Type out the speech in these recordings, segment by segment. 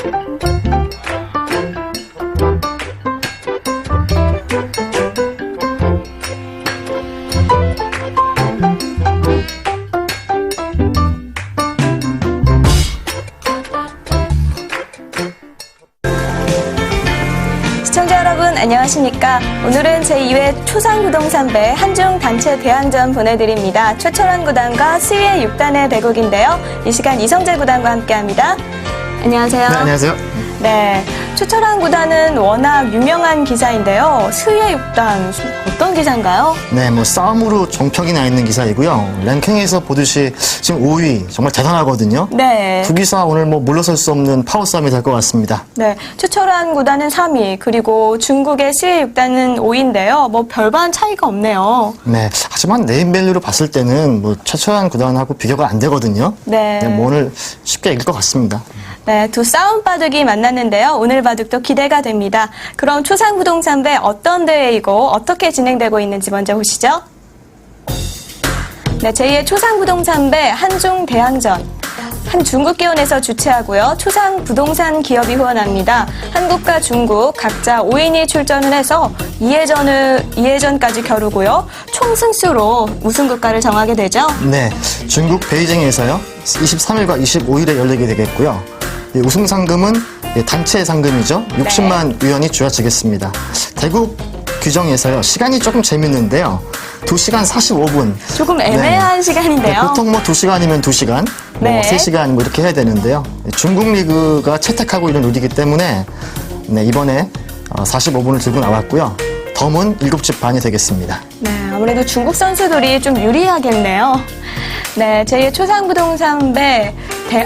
시청자 여러분 안녕하십니까. 오늘은 제2회 초상부동산배 한중단체 대항전 보내드립니다. 최철환 구단과 스위의 6단의 대국인데요. 이 시간 이성재 구단과 함께합니다. 안녕하세요. 네, 안녕하세요. 네, 최철환 구단은 워낙 유명한 기사인데요. 스위의 6단 어떤 기사인가요? 네, 뭐 싸움으로 정평이 나 있는 기사이고요. 랭킹에서 보듯이 지금 5위 정말 대단하거든요. 네. 두 기사 오늘 뭐 물러설 수 없는 파워 싸움이 될 것 같습니다. 네, 최철환 구단은 3위, 그리고 중국의 스위의 6단은 5위인데요. 뭐 별반 차이가 없네요. 네, 하지만 네임밸류로 봤을 때는 뭐 최철환 구단하고 비교가 안 되거든요. 네. 네, 뭐 오늘 쉽게 이길 것 같습니다. 네, 두 싸움 바둑이 만났는데요. 오늘 바둑도 기대가 됩니다. 그럼 초상부동산배 어떤 대회이고 어떻게 진행되고 있는지 먼저 보시죠. 네, 제2의 초상부동산배 한중대항전. 한 중국기원에서 주최하고요. 초상부동산 기업이 후원합니다. 한국과 중국 각자 5인이 출전을 해서 2회전까지 겨루고요. 총승수로 우승국가를 정하게 되죠. 네, 중국 베이징에서요. 23일과 25일에 열리게 되겠고요. 우승 상금은 단체 상금이죠. 60만 위원이 쥐어지겠습니다. 대국 규정에서요. 시간이 조금 재밌는데요. 2시간 45분. 조금 애매한 시간인데요. 네, 보통 뭐 2시간이면 2시간, 뭐 네. 3시간 뭐 이렇게 해야 되는데요. 중국 리그가 채택하고 있는 룰이기 때문에 네, 이번에 45분을 들고 나왔고요. 덤은 7집 반이 되겠습니다. 네, 아무래도 중국 선수들이 좀 유리하겠네요. 네, 제2의 초상부동산배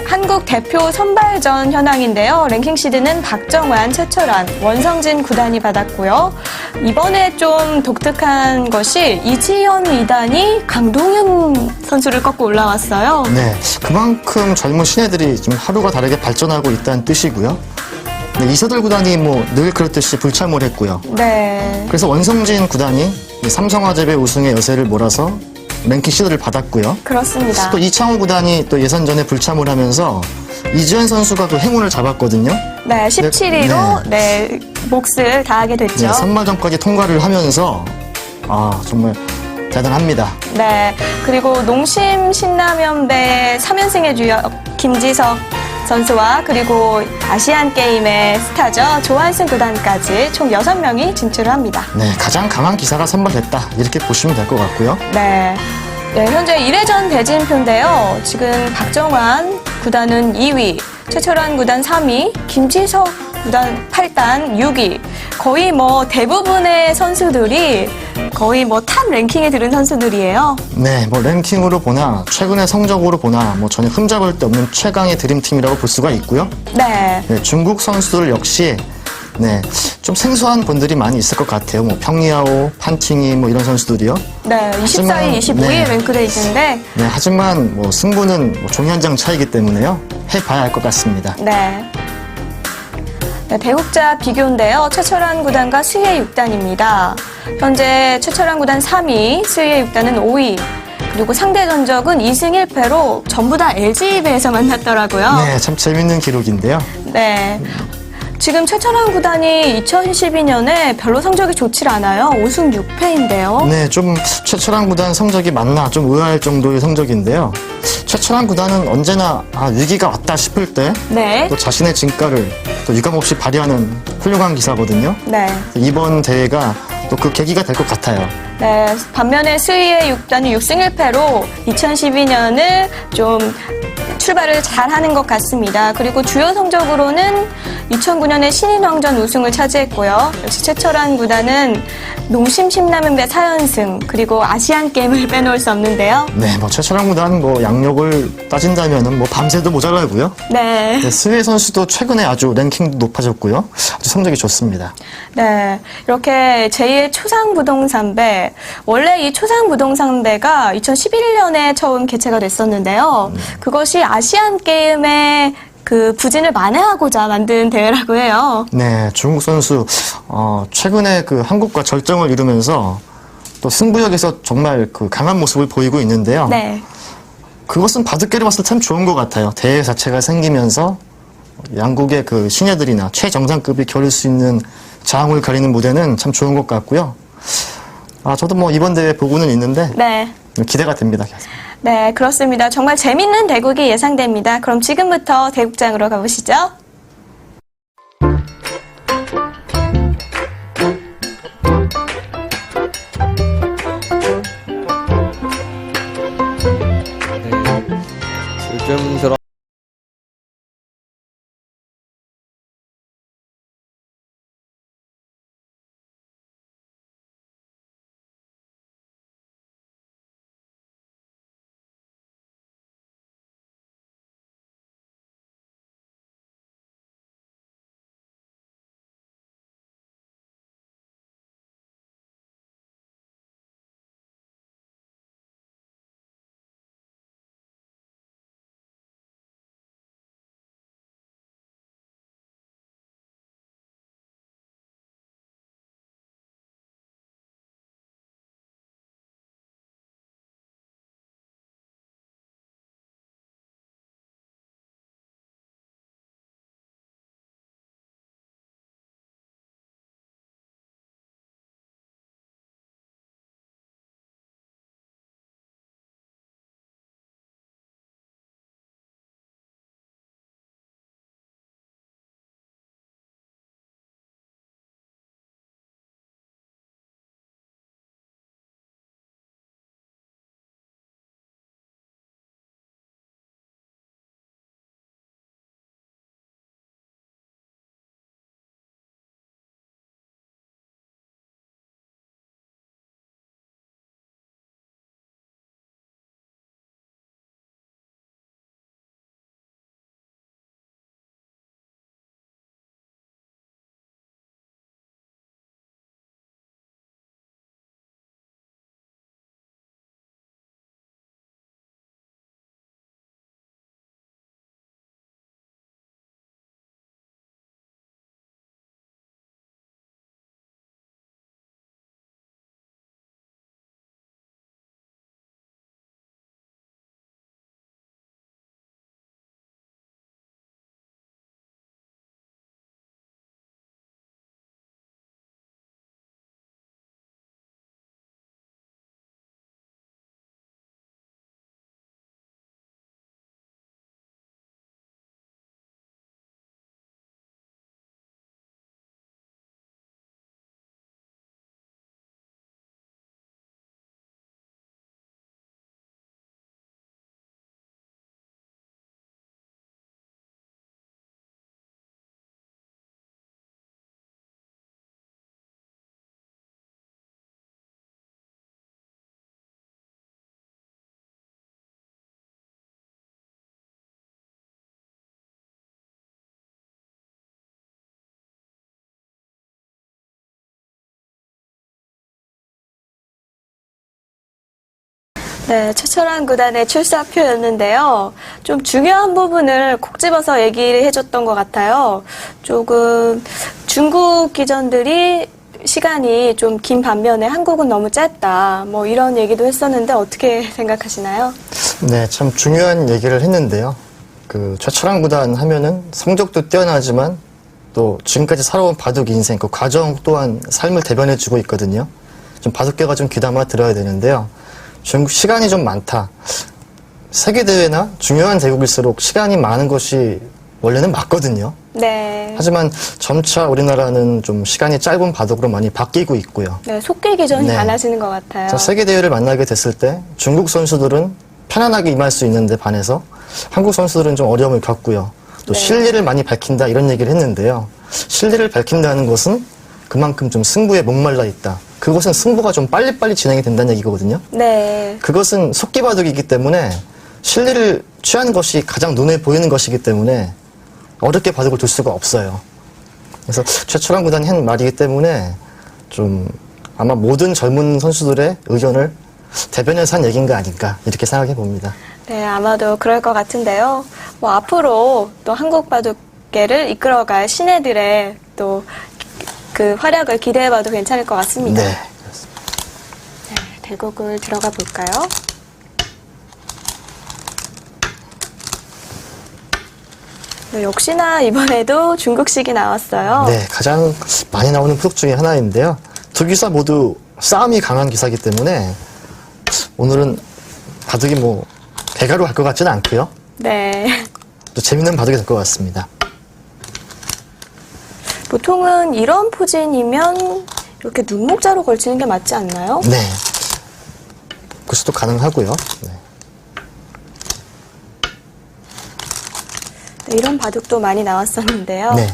한국 대표 선발전 현황인데요. 랭킹 시드는 박정환, 최철환, 원성진 구단이 받았고요. 이번에 좀 독특한 것이 이지연 2단이 강동윤 선수를 꺾고 올라왔어요. 네, 그만큼 젊은 신예들이 좀 하루가 다르게 발전하고 있다는 뜻이고요. 네, 이서들 구단이 뭐 늘 그렇듯이 불참을 했고요. 네. 그래서 원성진 구단이 삼성화재배 우승의 여세를 몰아서 랭킹 시드를 받았고요. 그렇습니다. 또 이창호 구단이 또 예선전에 불참을 하면서 이지현 선수가 그 행운을 잡았거든요. 네, 17위로 네, 몫을 다하게 됐죠. 네, 선발전까지 통과를 하면서 정말 대단합니다. 네, 그리고 농심 신라면배 3연승의 주역 김지석 선수와 그리고 아시안게임의 스타죠. 조한승 구단까지 총 6명이 진출을 합니다. 네, 가장 강한 기사가 선발됐다. 이렇게 보시면 될 것 같고요. 네. 네, 현재 1회전 대진표인데요. 지금 박정환 구단은 2위, 최철환 구단 3위, 김지석 구단 8단 6위. 거의 뭐 대부분의 선수들이 거의 뭐 탑 랭킹에 들은 선수들이에요. 네, 뭐 랭킹으로 보나 최근의 성적으로 보나 뭐 전혀 흠잡을 데 없는 최강의 드림팀이라고 볼 수가 있고요. 네. 네, 중국 선수들 역시 네, 좀 생소한 분들이 많이 있을 것 같아요. 뭐 평리아오, 판팅이 뭐 이런 선수들이요. 네, 24위, 25위 네. 랭크돼 있는데 네, 하지만 뭐 승부는 뭐 종이 한 장 차이기 때문에요. 해봐야 할 것 같습니다. 네. 네, 대국자 비교인데요. 최철환 구단과 스위의 6단입니다. 현재 최철환 구단 3위, 스위의 6단은 5위. 그리고 상대 전적은 2승 1패로 전부 다 LG배에서 만났더라고요. 네, 참 재밌는 기록인데요. 네. 지금 최철환 구단이 2012년에 별로 성적이 좋질 않아요. 5승 6패인데요. 네, 좀 최철환 구단 성적이 맞나 좀 의아할 정도의 성적인데요. 최철환 구단은 언제나 위기가 왔다 싶을 때 네. 또 자신의 진가를 또 유감없이 발휘하는 훌륭한 기사거든요. 네. 이번 대회가 또 그 계기가 될 것 같아요. 네, 반면에 스위의 6단이 6승 1패로 2012년을 좀 출발을 잘하는 것 같습니다. 그리고 주요 성적으로는 2009년에 신인왕전 우승을 차지했고요. 역시 최철환 구단은 농심 신라면배 4연승 그리고 아시안게임을 빼놓을 수 없는데요. 네, 뭐 최철환 구단 뭐 양력을 따진다면은 뭐 밤새도 모자라고요. 네. 네, 스웨 선수도 최근에 아주 랭킹도 높아졌고요. 아주 성적이 좋습니다. 네, 이렇게 제2의 초상부동산배. 원래 이 초상부동산배가 2011년에 처음 개최가 됐었는데요. 그것이 아시안게임의 그 부진을 만회하고자 만든 대회라고 해요. 네, 중국 선수 최근에 그 한국과 절정을 이루면서 또 승부욕에서 정말 그 강한 모습을 보이고 있는데요. 네. 그것은 바둑계로 봤을 때 참 좋은 것 같아요. 대회 자체가 생기면서 양국의 그 신예들이나 최정상급이 겨룰 수 있는 장을 가리는 무대는 참 좋은 것 같고요. 저도 뭐 이번 대회 보고는 있는데 네. 기대가 됩니다. 계속. 네, 그렇습니다. 정말 재밌는 대국이 예상됩니다. 그럼 지금부터 대국장으로 가보시죠. 요즘 들어 네, 최철환 구단의 출사표였는데요. 좀 중요한 부분을 콕 집어서 얘기를 해줬던 것 같아요. 조금 중국 기전들이 시간이 좀 긴 반면에 한국은 너무 짧다. 뭐 이런 얘기도 했었는데 어떻게 생각하시나요? 네, 참 중요한 얘기를 했는데요. 그 최철환 구단 하면은 성적도 뛰어나지만 또 지금까지 살아온 바둑 인생 그 과정 또한 삶을 대변해주고 있거든요. 좀 바둑계가 좀 귀담아 들어야 되는데요. 중국 시간이 좀 많다. 세계대회나 중요한 대국일수록 시간이 많은 것이 원래는 맞거든요. 네. 하지만 점차 우리나라는 좀 시간이 짧은 바둑으로 많이 바뀌고 있고요. 네, 속기 기전이 네. 많아지는 것 같아요. 세계대회를 만나게 됐을 때 중국 선수들은 편안하게 임할 수 있는데 반해서 한국 선수들은 좀 어려움을 겪고요. 또 네. 실리를 많이 밝힌다 이런 얘기를 했는데요. 실리를 밝힌다는 것은 그만큼 좀 승부에 목말라 있다. 그것은 승부가 좀 빨리빨리 진행이 된다는 얘기거든요. 네. 그것은 속기바둑이기 때문에 실리를 취하는 것이 가장 눈에 보이는 것이기 때문에 어렵게 바둑을 둘 수가 없어요. 그래서 최철환 구단이 한 말이기 때문에 좀 아마 모든 젊은 선수들의 의견을 대변해서 한 얘기인가 아닌가 이렇게 생각해 봅니다. 네, 아마도 그럴 것 같은데요. 뭐 앞으로 또 한국 바둑계를 이끌어갈 신예들의 또 그 활약을 기대해봐도 괜찮을 것 같습니다. 네. 네, 대국을 들어가 볼까요? 네, 역시나 이번에도 중국식이 나왔어요. 네, 가장 많이 나오는 프로 중에 하나인데요. 두 기사 모두 싸움이 강한 기사이기 때문에 오늘은 바둑이 뭐 배가로 갈 것 같지는 않고요. 네. 또 재밌는 바둑이 될 것 같습니다. 보통은 이런 포진이면 이렇게 눈목자로 걸치는 게 맞지 않나요? 네. 그것도 가능하고요. 네. 네, 이런 바둑도 많이 나왔었는데요. 네.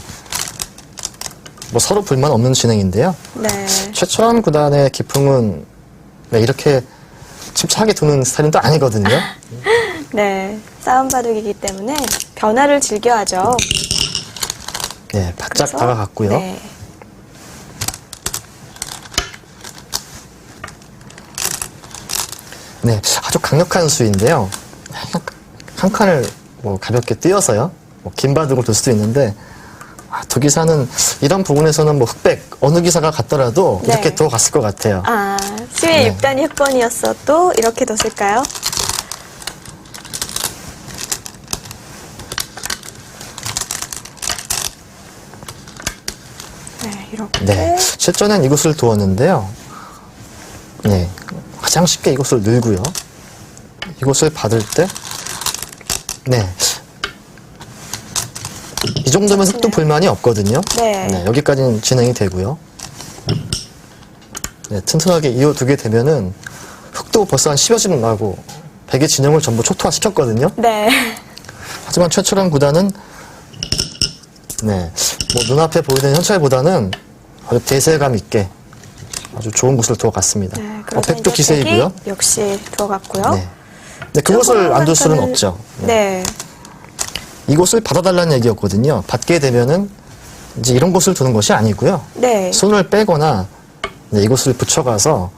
뭐 서로 불만 없는 진행인데요. 네. 최철원 구단의 기풍은 네, 이렇게 침착하게 두는 스타일은 또 아니거든요. 네. 싸움 바둑이기 때문에 변화를 즐겨하죠. 네, 바짝 그래서, 다가갔고요. 네. 네, 아주 강력한 수인데요. 한 칸을 뭐 가볍게 띄어서요. 뭐 긴 바둑을 둘 수도 있는데 두 기사는 이런 부분에서는 뭐 흑백 어느 기사가 갔더라도 네. 이렇게 더 갔을 것 같아요. 아, 수의 네. 6단이 흑번이었어도 이렇게 뒀을까요? 네, 이렇게. 네, 실전엔 이곳을 두었는데요. 네, 가장 쉽게 이곳을 늘고요. 이곳을 받을 때, 네, 이 정도면 흑도 불만이 없거든요. 네. 여기까지는 진행이 되고요. 네, 튼튼하게 이어두게 되면은 흑도 벌써 한 10여 집 나고 100의 진영을 전부 초토화시켰거든요. 네. 하지만 최철원 구단은 네, 뭐 눈앞에 보이는 현찰보다는 아주 대세감 있게 아주 좋은 곳을 두어갔습니다. 네, 그래서 백도 이제 기세이고요. 백이 역시 들어갔고요. 네. 네, 그것을 안 둘 수는 없죠. 네. 이곳을 받아달라는 얘기였거든요. 받게 되면은 이제 이런 곳을 두는 것이 아니고요. 네. 손을 빼거나 네, 이곳을 붙여가서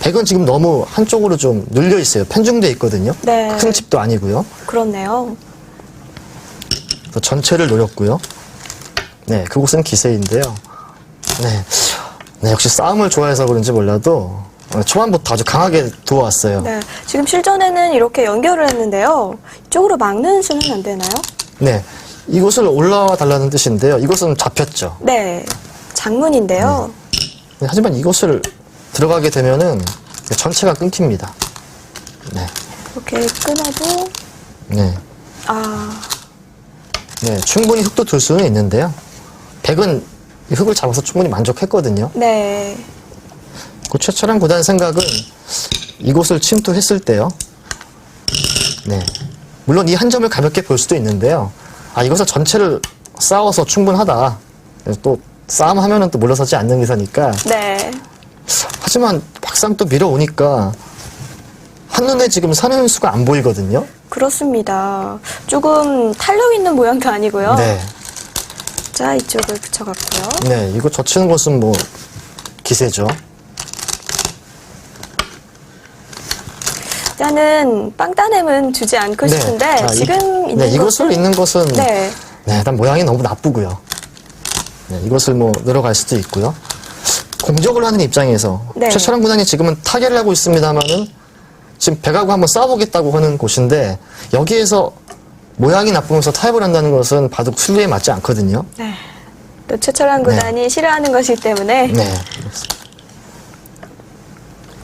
백은 지금 너무 한쪽으로 좀 눌려 있어요. 편중돼 있거든요. 네. 큰 집도 아니고요. 그렇네요. 그래서 전체를 노렸고요. 네, 그곳은 기세인데요. 네, 네, 역시 싸움을 좋아해서 그런지 몰라도 초반부터 아주 강하게 두어왔어요. 네. 지금 실전에는 이렇게 연결을 했는데요. 이쪽으로 막는 수는 안 되나요? 네, 이곳을 올라와 달라는 뜻인데요. 이곳은 잡혔죠. 네. 장문인데요. 네, 하지만 이곳을 들어가게 되면은 전체가 끊깁니다. 네, 이렇게 끊어도 네, 아, 네, 충분히 흑도 둘 수는 있는데요. 백은 이 흑을 잡아서 충분히 만족했거든요. 네. 그 최철원 구단 생각은 이곳을 침투했을 때요. 네, 물론 이 한 점을 가볍게 볼 수도 있는데요. 아, 이것을 전체를 싸워서 충분하다. 그래서 또 싸움하면은 또 물러서지 않는 기사니까. 네. 하지만 막상 또 밀어오니까 한눈에 지금 사는 수가 안 보이거든요. 그렇습니다. 조금 탄력 있는 모양도 아니고요. 네, 자, 이쪽을 붙여갔고요. 네, 이거 젖히는 것은 뭐 기세죠. 일단은 빵따냄은 주지 않고 싶은데 지금 있는 네, 이곳을 것은- 있는 것은 네. 네, 일단 모양이 너무 나쁘고요. 네, 이것을 뭐 늘어갈 수도 있고요. 공격을 하는 입장에서 네. 최철원 구단이 지금은 타결을 하고 있습니다만은 지금 백하고 한번 싸워보겠다고 하는 곳인데 여기에서 모양이 나쁘면서 타협을 한다는 것은 바둑 순리에 맞지 않거든요. 네. 또 최철환 구단이 싫어하는 것이기 때문에 네,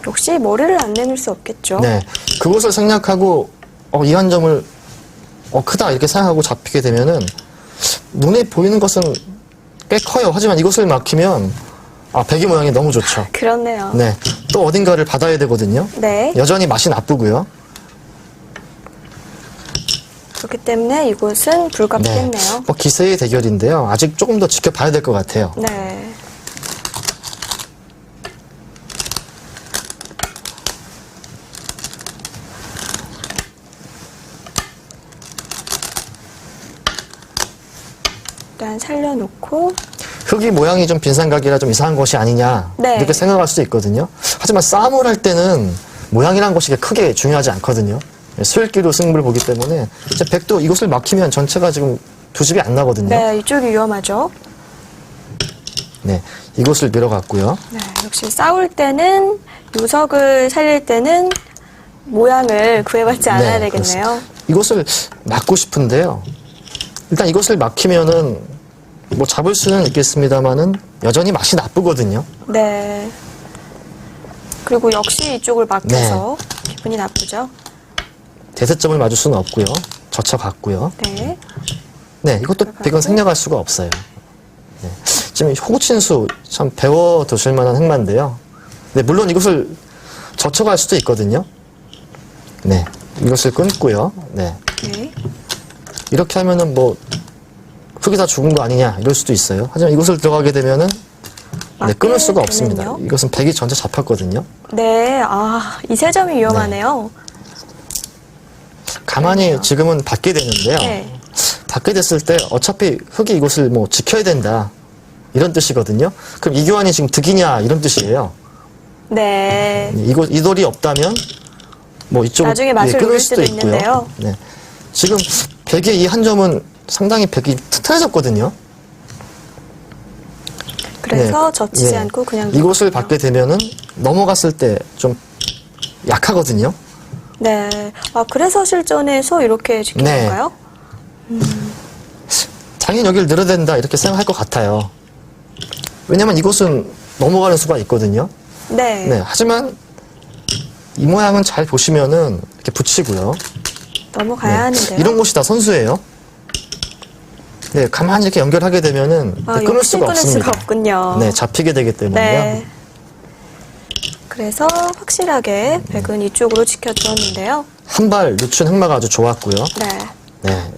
역시 머리를 안 내밀 수 없겠죠. 네, 그것을 생략하고 이 한 점을 크다 이렇게 생각하고 잡히게 되면은 눈에 보이는 것은 꽤 커요. 하지만 이것을 막히면 백의 모양이 너무 좋죠. 그렇네요. 네, 또 어딘가를 받아야 되거든요. 네. 여전히 맛이 나쁘고요. 그렇기 때문에 이곳은 불가피했네요. 뭐 기세의 대결인데요. 아직 조금 더 지켜봐야 될 것 같아요. 네. 일단 살려놓고 흙이 모양이 좀 빈상각이라 좀 이상한 것이 아니냐 네. 이렇게 생각할 수도 있거든요. 하지만 싸움을 할 때는 모양이라는 것이 크게 중요하지 않거든요. 수일기로 승부를 보기 때문에 이제 백도 이곳을 막히면 전체가 지금 두 집이 안 나거든요. 네, 이쪽이 위험하죠. 네, 이곳을 밀어갔고요. 네, 역시 싸울 때는 요석을 살릴 때는 모양을 구애받지 않아야 네, 되겠네요. 그렇습니다. 이곳을 막고 싶은데요. 일단 이것을 막히면은 뭐 잡을 수는 있겠습니다만은 여전히 맛이 나쁘거든요. 네. 그리고 역시 이쪽을 막혀서 기분이 나쁘죠. 대세점을 맞을 수는 없고요. 젖혀갔고요. 네. 네, 이것도 백은 생략할 수가 없어요. 네. 지금 호구친수 참 배워두실 만한 행마인데요. 네, 물론 이것을 젖혀갈 수도 있거든요. 네, 이것을 끊고요. 네, 네. 이렇게 하면은 뭐 흙이 다 죽은 거 아니냐 이럴 수도 있어요. 하지만 이것을 들어가게 되면은 네, 끊을 수가 없습니다. 되면요? 이것은 백이 전체 잡혔거든요. 네. 아, 이 세 점이 위험하네요. 가만히 그렇네요. 지금은 받게 되는데요. 네. 받게 됐을 때 어차피 흙이 이것을 뭐 지켜야 된다 이런 뜻이거든요. 그럼 이 교환이 지금 득이냐 이런 뜻이에요. 네. 이 돌이 없다면 뭐 이쪽을 나중에 맛을 끊을 노릴 수도 수도 있고요. 있는데요. 네. 지금 백의 이 한 점은 상당히 백이 튼튼해졌거든요. 그래서 네. 젖히지 네. 않고 그냥 이곳을 놓거든요. 받게 되면은 넘어갔을 때 좀 약하거든요. 네. 아, 그래서 실전에서 이렇게 지킨 네. 건가요? 당연히 여기를 늘어야 된다 이렇게 생각할 것 같아요. 왜냐면 이곳은 넘어가는 수가 있거든요. 네. 네. 하지만 이 모양은 잘 보시면은 이렇게 붙이고요. 넘어가야 네. 하는데요. 이런 곳이 다 선수예요. 네, 가만히 이렇게 연결하게 되면은 아, 끊을 역시 수가 끊을 없습니다. 수가 없군요. 네, 잡히게 되기 때문에요. 네. 그래서 확실하게 백은 이쪽으로 지켜주었는데요. 한 발 늦춘 행마가 아주 좋았고요. 네. 네,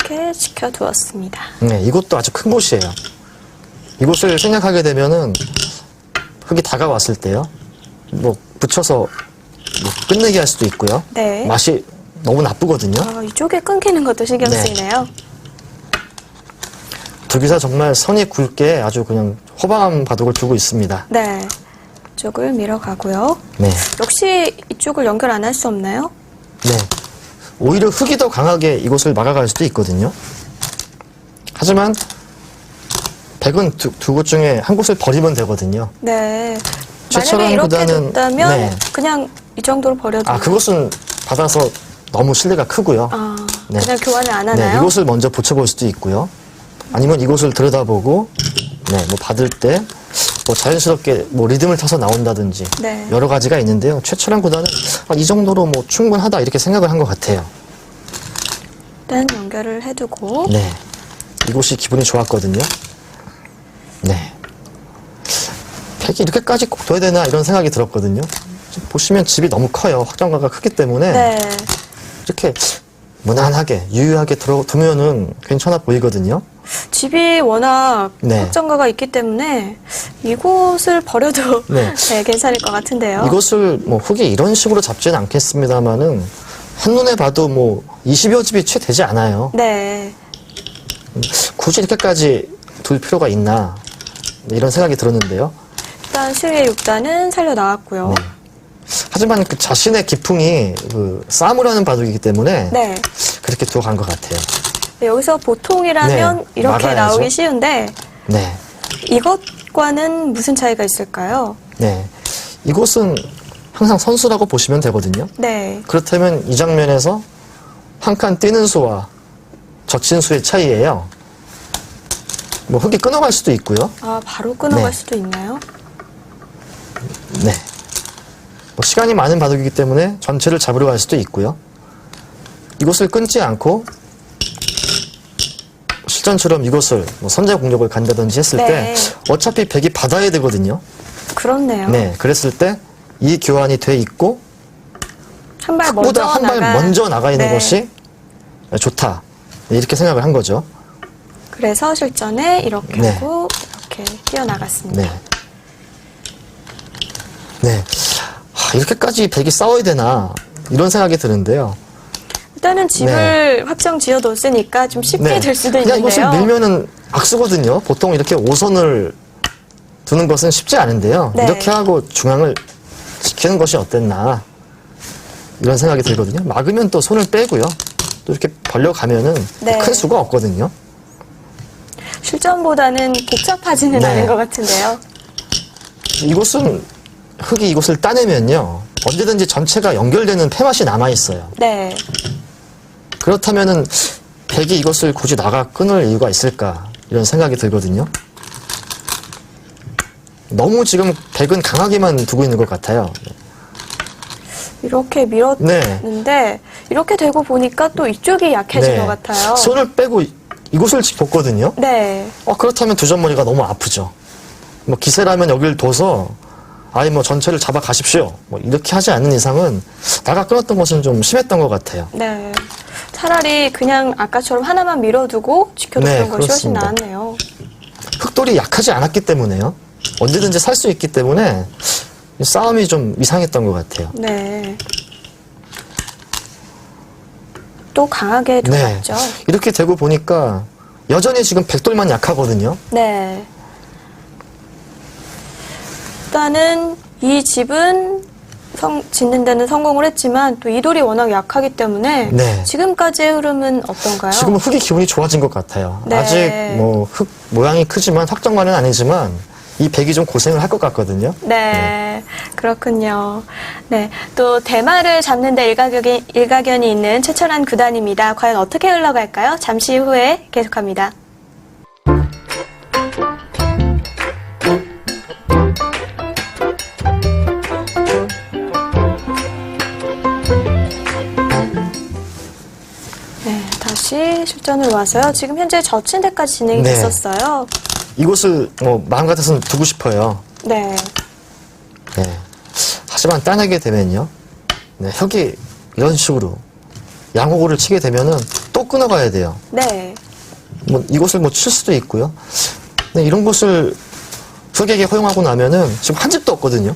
이렇게 지켜두었습니다. 네, 이곳도 아주 큰 곳이에요. 이곳을 생략하게 되면은 흙이 다가왔을 때요. 뭐 붙여서 뭐 끝내게 할 수도 있고요. 네. 맛이 너무 나쁘거든요. 아, 이쪽에 끊기는 것도 신경 네. 쓰이네요. 두 기사 정말 선이 굵게 아주 그냥 호방한 바둑을 두고 있습니다. 네. 이쪽을 밀어가고요. 네, 역시 이쪽을 연결 안 할 수 없나요? 네. 오히려 흙이 더 강하게 이곳을 막아갈 수도 있거든요. 하지만 백은 두 곳 중에 한 곳을 버리면 되거든요. 네. 만약에 이렇게 최철원보다는 됐다면 네. 그냥 이 정도로 버려도 아, 그것은 받아서 너무 신뢰가 크고요. 아, 네. 그냥 교환을 안 네, 하나요? 이곳을 먼저 붙여볼 수도 있고요. 아니면 이곳을 들여다보고, 네, 뭐 받을 때, 뭐 자연스럽게 뭐 리듬을 타서 나온다든지, 네. 여러 가지가 있는데요. 최철원보다는 아, 이 정도로 뭐 충분하다 이렇게 생각을 한 것 같아요. 일단 연결을 해두고 네. 이곳이 기분이 좋았거든요. 네. 백이 이렇게까지 꼭 둬야 되나 이런 생각이 들었거든요. 지금 보시면 집이 너무 커요. 확장가가 크기 때문에 네. 이렇게 무난하게 유유하게 두면은 괜찮아 보이거든요. 집이 워낙 네. 확정가가 있기 때문에 이곳을 버려도 네. 네, 괜찮을 것 같은데요. 이것을 뭐 흙이 이런 식으로 잡지는 않겠습니다만은 한눈에 봐도 뭐 20여 집이 채 되지 않아요. 네. 굳이 이렇게까지 둘 필요가 있나 이런 생각이 들었는데요. 일단 수위의 6단은 살려 나왔고요. 네. 하지만 그 자신의 기풍이 그 싸움을 하는 바둑이기 때문에 네. 그렇게 두어간 것 같아요. 네, 여기서 보통이라면 네, 이렇게 막아야죠. 나오기 쉬운데 네. 이것과는 무슨 차이가 있을까요? 네. 이곳은 항상 선수라고 보시면 되거든요. 네. 그렇다면 이 장면에서 한 칸 뛰는 수와 젖힌 수의 차이예요. 뭐 흙이 끊어갈 수도 있고요. 아, 바로 끊어갈 네. 수도 있나요? 네. 뭐 시간이 많은 바둑이기 때문에 전체를 잡으러 갈 수도 있고요. 이곳을 끊지 않고 실전처럼 이곳을 뭐 선제 공격을 간다든지 했을 네. 때 어차피 백이 받아야 되거든요. 그렇네요. 네. 그랬을 때 이 교환이 돼 있고 한 발 먼저 흙보다 한 발 나가. 먼저 나가 있는 네. 것이 좋다. 네, 이렇게 생각을 한 거죠. 그래서 실전에 이렇게 네. 하고 이렇게 뛰어나갔습니다. 네. 네. 이렇게까지 백이 싸워야 되나 이런 생각이 드는데요. 일단은 집을 확정 지어 뒀으니까 좀 쉽게 될 수도 네. 그냥 이것을 있는데요. 밀면은 악수거든요. 보통 이렇게 5선을 두는 것은 쉽지 않은데요. 네. 이렇게 하고 중앙을 지키는 것이 어땠나 이런 생각이 들거든요. 막으면 또 손을 빼고요. 또 이렇게 벌려가면은 네. 큰 수가 없거든요. 실전보다는 복잡하지는 네. 않은 것 같은데요. 이곳은 흙이 이곳을 따내면요. 언제든지 전체가 연결되는 폐맛이 남아있어요. 네. 그렇다면은 백이 이것을 굳이 나가 끊을 이유가 있을까 이런 생각이 들거든요. 너무 지금 백은 강하게만 두고 있는 것 같아요. 이렇게 밀었는데 이렇게 되고 보니까 또 이쪽이 약해진 것 같아요. 손을 빼고 이곳을 짚었거든요. 네. 그렇다면 두 점머리가 너무 아프죠. 뭐 기세라면 여기를 둬서 아예 뭐 전체를 잡아 가십시오. 뭐 이렇게 하지 않는 이상은 나가 끊었던 것은 좀 심했던 것 같아요. 네. 차라리 그냥 아까처럼 하나만 밀어두고 지켜뒀던 네, 것이 훨씬 그렇습니다. 나았네요. 흑돌이 약하지 않았기 때문에요. 언제든지 살 수 있기 때문에 싸움이 좀 이상했던 것 같아요. 네. 또 강하게 들어갔죠. 이렇게 되고 보니까 여전히 지금 백돌만 약하거든요. 네. 일단은 이 집은 짓는 데는 성공을 했지만 또 이 돌이 워낙 약하기 때문에 네. 지금까지의 흐름은 어떤가요? 지금은 흙이 기운이 좋아진 것 같아요. 네. 아직 뭐 흙 모양이 크지만 확정만은 아니지만 이 백이 좀 고생을 할 것 같거든요. 네, 그렇군요. 네, 또 대마를 잡는데 일가견이 있는 최철한 구단입니다. 과연 어떻게 흘러갈까요? 잠시 후에 계속합니다. 네, 다시 실전을 와서요. 지금 현재 젖힌 데까지 진행이 네. 됐었어요. 이곳을 뭐 마음 같아서는 두고 싶어요. 네. 네. 하지만 따내게 되면요. 네, 흙이 이런 식으로 양호고를 치게 되면은 또 끊어가야 돼요. 네. 뭐 이곳을 뭐 칠 수도 있고요. 네, 이런 곳을 흙에게 허용하고 나면은 지금 한 집도 없거든요.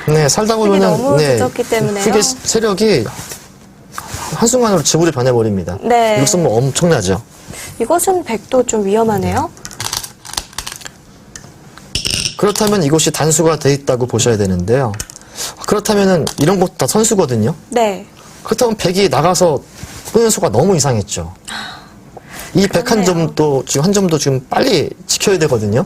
네, 살다 보면은 너무 늦었기 때문에요. 흙의 세력이 한순간으로 지구를 변해버립니다. 네. 이것은 뭐 엄청나죠. 이것은 백도 좀 위험하네요. 그렇다면 이곳이 단수가 돼 있다고 보셔야 되는데요. 그렇다면은 이런 곳 다 선수거든요. 네. 그렇다면 백이 나가서 끄는 수가 너무 이상했죠. 이 백 한 그렇네요. 점도 지금 한 점도 지금 빨리 지켜야 되거든요.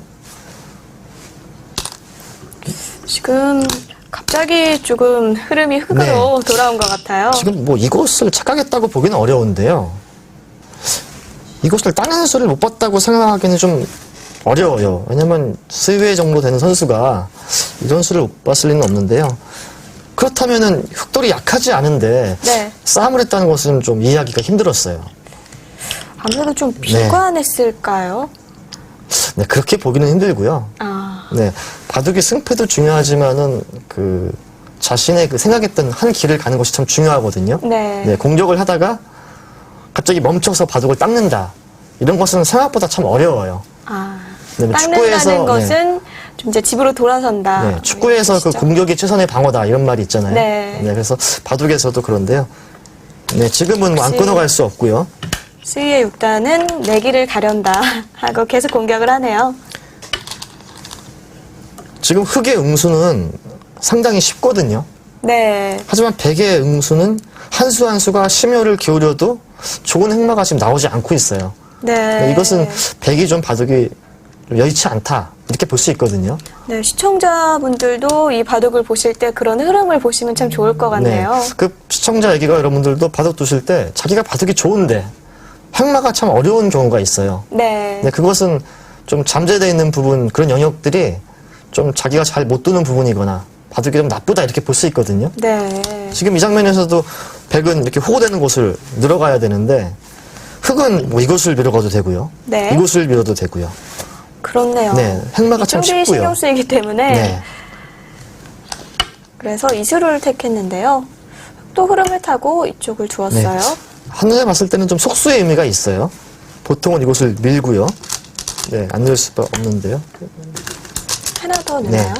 지금 갑자기 조금 흐름이 흙으로 돌아온 것 같아요. 지금 뭐 이곳을 착각했다고 보기는 어려운데요. 이곳을 따내는 수를 못 봤다고 생각하기는 좀 어려워요. 왜냐면 스웨 정도 되는 선수가 이런 수를 못 봤을 리는 없는데요. 그렇다면은 흑돌이 약하지 않은데 네. 싸움을 했다는 것은 좀 이해하기가 힘들었어요. 아무래도 좀 비관했을까요? 네, 그렇게 보기는 힘들고요. 아, 네, 바둑의 승패도 중요하지만은 그 자신의 그 생각했던 한 길을 가는 것이 참 중요하거든요. 네. 공격을 하다가 갑자기 멈춰서 바둑을 닦는다. 이런 것은 생각보다 참 어려워요. 아. 네, 닦는다는 것은 좀 이제 집으로 돌아선다. 네, 축구에서 그 뜻이죠. 공격이 최선의 방어다 이런 말이 있잖아요. 네. 그래서 바둑에서도 그런데요. 네, 지금은 뭐안 역시- 끊어갈 수 없고요. 스위의 6단은 내기를 가련다 하고 계속 공격을 하네요. 지금 흑의 응수는 상당히 쉽거든요. 네. 하지만 백의 응수는 한 수 한 수가 심혈을 기울여도 좋은 흑마가 지금 나오지 않고 있어요. 네. 이것은 백이 좀 바둑이 좀 여의치 않다 이렇게 볼 수 있거든요. 네, 시청자분들도 이 바둑을 보실 때 그런 흐름을 보시면 참 좋을 것 같네요. 그 시청자 얘기가 여러분들도 바둑 두실 때 자기가 바둑이 좋은데 흑마가 참 어려운 경우가 있어요. 네. 네, 그것은 좀 잠재되어 있는 부분, 그런 영역들이 좀 자기가 잘 못 두는 부분이거나 바둑이 좀 나쁘다 이렇게 볼 수 있거든요. 네. 지금 이 장면에서도 백은 이렇게 호구되는 곳을 늘어가야 되는데 흑은 뭐 이곳을 밀어가도 되고요. 네. 이곳을 밀어도 되고요. 그렇네요. 네, 흑마가 참 이쪽이 쉽고요. 신경 쓰이기 때문에 네. 그래서 이수를 택했는데요. 또 흐름을 타고 이쪽을 두었어요. 한눈에 봤을 때는 좀 속수의 의미가 있어요. 보통은 이곳을 밀고요. 네, 안 넣을 수가 없는데요. 하나 더 넣나요?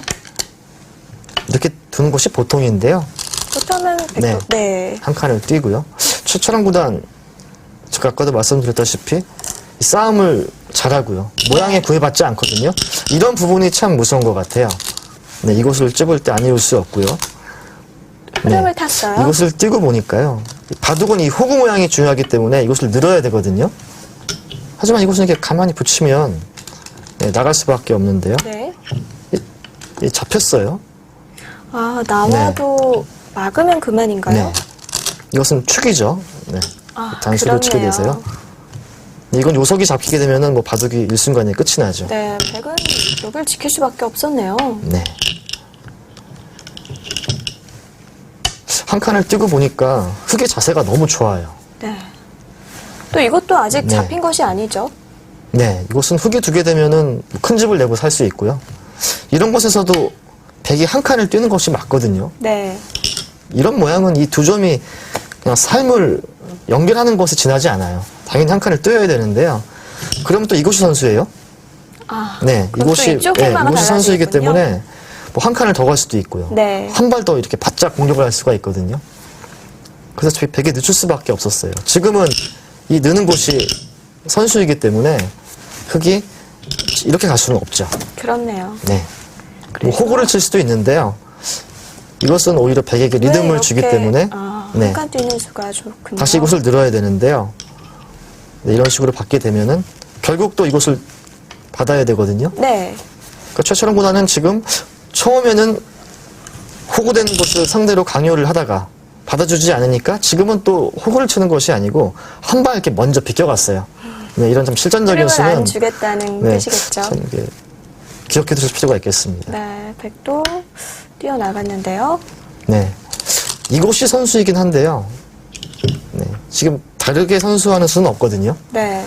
이렇게 두는 것이 보통인데요. 그렇다면 네. 네. 한 칸을 띄고요. 최철한 구단, 제가 아까도 말씀드렸다시피 이 싸움을 잘하고요. 모양에 구애받지 않거든요. 이런 부분이 참 무서운 것 같아요. 네, 이곳을 찍을 때 안 이을 수 없고요. 흐름을 탔어요. 이곳을 띄고 보니까요. 바둑은 이 호구 모양이 중요하기 때문에 이곳을 늘어야 되거든요. 하지만 이곳은 이렇게 가만히 붙이면 네, 나갈 수밖에 없는데요. 네. 잡혔어요. 아, 나와도 막으면 그만인가요? 네. 이것은 축이죠. 네. 아, 단수를 치게 그렇네요. 돼서요. 네, 이건 요석이 잡히게 되면은 뭐 바둑이 일순간에 끝이 나죠. 네, 백은 여기를 지킬 수밖에 없었네요. 네. 한 칸을 뛰고 보니까 흑의 자세가 너무 좋아요. 네. 또 이것도 아직 네. 잡힌 것이 아니죠. 네, 이곳은 흑이 두게 되면은 큰 집을 내고 살 수 있고요. 이런 곳에서도 백이 한 칸을 뛰는 것이 맞거든요. 네. 이런 모양은 이 두 점이 그냥 삶을 연결하는 것에 지나지 않아요. 당연히 한 칸을 뛰어야 되는데요. 그러면 또 이곳이 선수예요. 아, 네, 그럼 또 이곳이 이쪽 네, 해마가 이곳이 선수이기 달라지겠군요. 때문에 뭐 한 칸을 더 갈 수도 있고요. 네. 한 발 더 이렇게 바짝 공격을 할 수가 있거든요. 그래서 저희 백이 늦출 수밖에 없었어요. 지금은 이 느는 곳이 선수이기 때문에 흑이 이렇게 갈 수는 없죠. 그렇네요. 네. 뭐 그래서- 호구를 칠 수도 있는데요. 이것은 오히려 백에게 왜 리듬을 이렇게, 주기 때문에 네. 한 칸 뛰는 수가 좋군요. 다시 이곳을 늘어야 되는데요. 네, 이런 식으로 받게 되면은 결국 또 이곳을 받아야 되거든요. 네. 그러니까 최철원 구단은 지금 처음에는 호구된 곳을 상대로 강요를 하다가 받아주지 않으니까 지금은 또 호구를 치는 것이 아니고 한 발 이렇게 먼저 비껴갔어요. 네, 이런 좀 실전적인 흐름을 안 수는 주겠다는 네, 뜻이겠죠. 참 이게 기억해 두실 필요가 있겠습니다. 네, 백도 뛰어나갔는데요. 네. 이곳이 선수이긴 한데요. 네. 지금 다르게 선수하는 수는 없거든요. 네.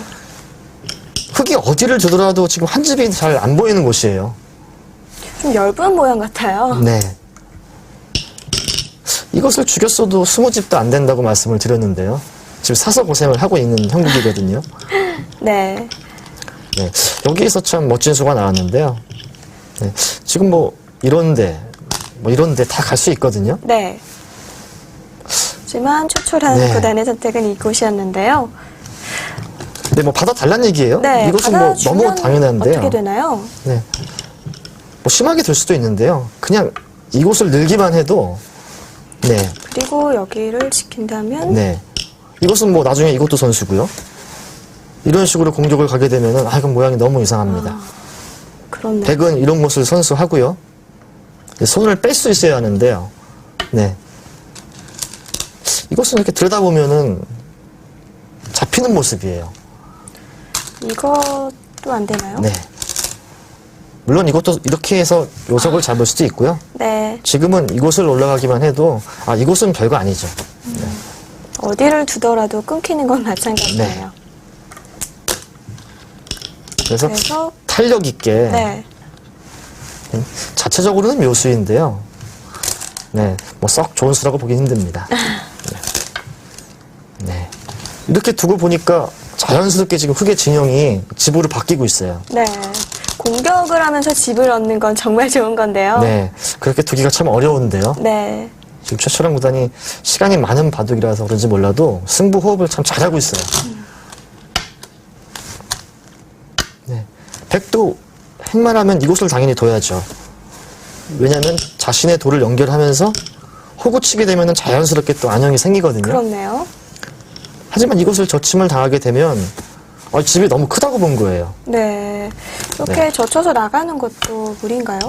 흑이 어디를 주더라도 지금 한 집이 잘 안 보이는 곳이에요. 좀 엷은 모양 같아요. 네. 이것을 죽였어도 20집도 안 된다고 말씀을 드렸는데요. 지금 사서 고생을 하고 있는 형국이거든요. 네. 네. 여기에서 참 멋진 수가 나왔는데요. 네. 지금 뭐 이런데 다 갈 수 있거든요. 네. 하지만 초촐한 네. 구단의 선택은 이곳이었는데요. 네, 뭐 받아달라는 얘기예요. 네. 이것은 뭐 받아주면 너무 당연한데요. 어떻게 되나요? 네. 뭐 심하게 될 수도 있는데요. 그냥 이곳을 늘기만 해도 네. 그리고 여기를 지킨다면 네. 이것은 뭐 나중에 이것도 선수고요. 이런 식으로 공격을 가게 되면은 이건 모양이 너무 이상합니다. 그렇네요. 백은 이런 것을 선수하고요. 네, 손을 뺄 수 있어야 하는데요. 네. 이것은 이렇게 들여다보면은 잡히는 모습이에요. 이것도 안 되나요? 네. 물론 이것도 이렇게 해서 요석을 잡을 수도 있고요. 네. 지금은 이곳을 올라가기만 해도 이곳은 별거 아니죠. 어디를 두더라도 끊기는 건 마찬가지예요. 그래서 그래서 탄력 있게 네. 자체적으로는 묘수인데요. 네, 뭐 썩 좋은 수라고 보기 힘듭니다. 네. 네. 이렇게 두고 보니까 자연스럽게 지금 흑의 진영이 집으로 바뀌고 있어요. 네. 공격을 하면서 집을 얻는 건 정말 좋은 건데요. 네, 그렇게 두기가 참 어려운데요. 네. 지금 최철원 구단이 시간이 많은 바둑이라서 그런지 몰라도 승부 호흡을 참 잘하고 있어요. 네, 백도 행만 하면 이곳을 당연히 둬야죠. 왜냐하면 자신의 돌을 연결하면서 호구 치게 되면 자연스럽게 또 안형이 생기거든요. 그렇네요. 하지만 이곳을 젖힘을 당하게 되면 집이 너무 크다고 본 거예요. 네. 이렇게 네. 젖혀서 나가는 것도 무리인가요?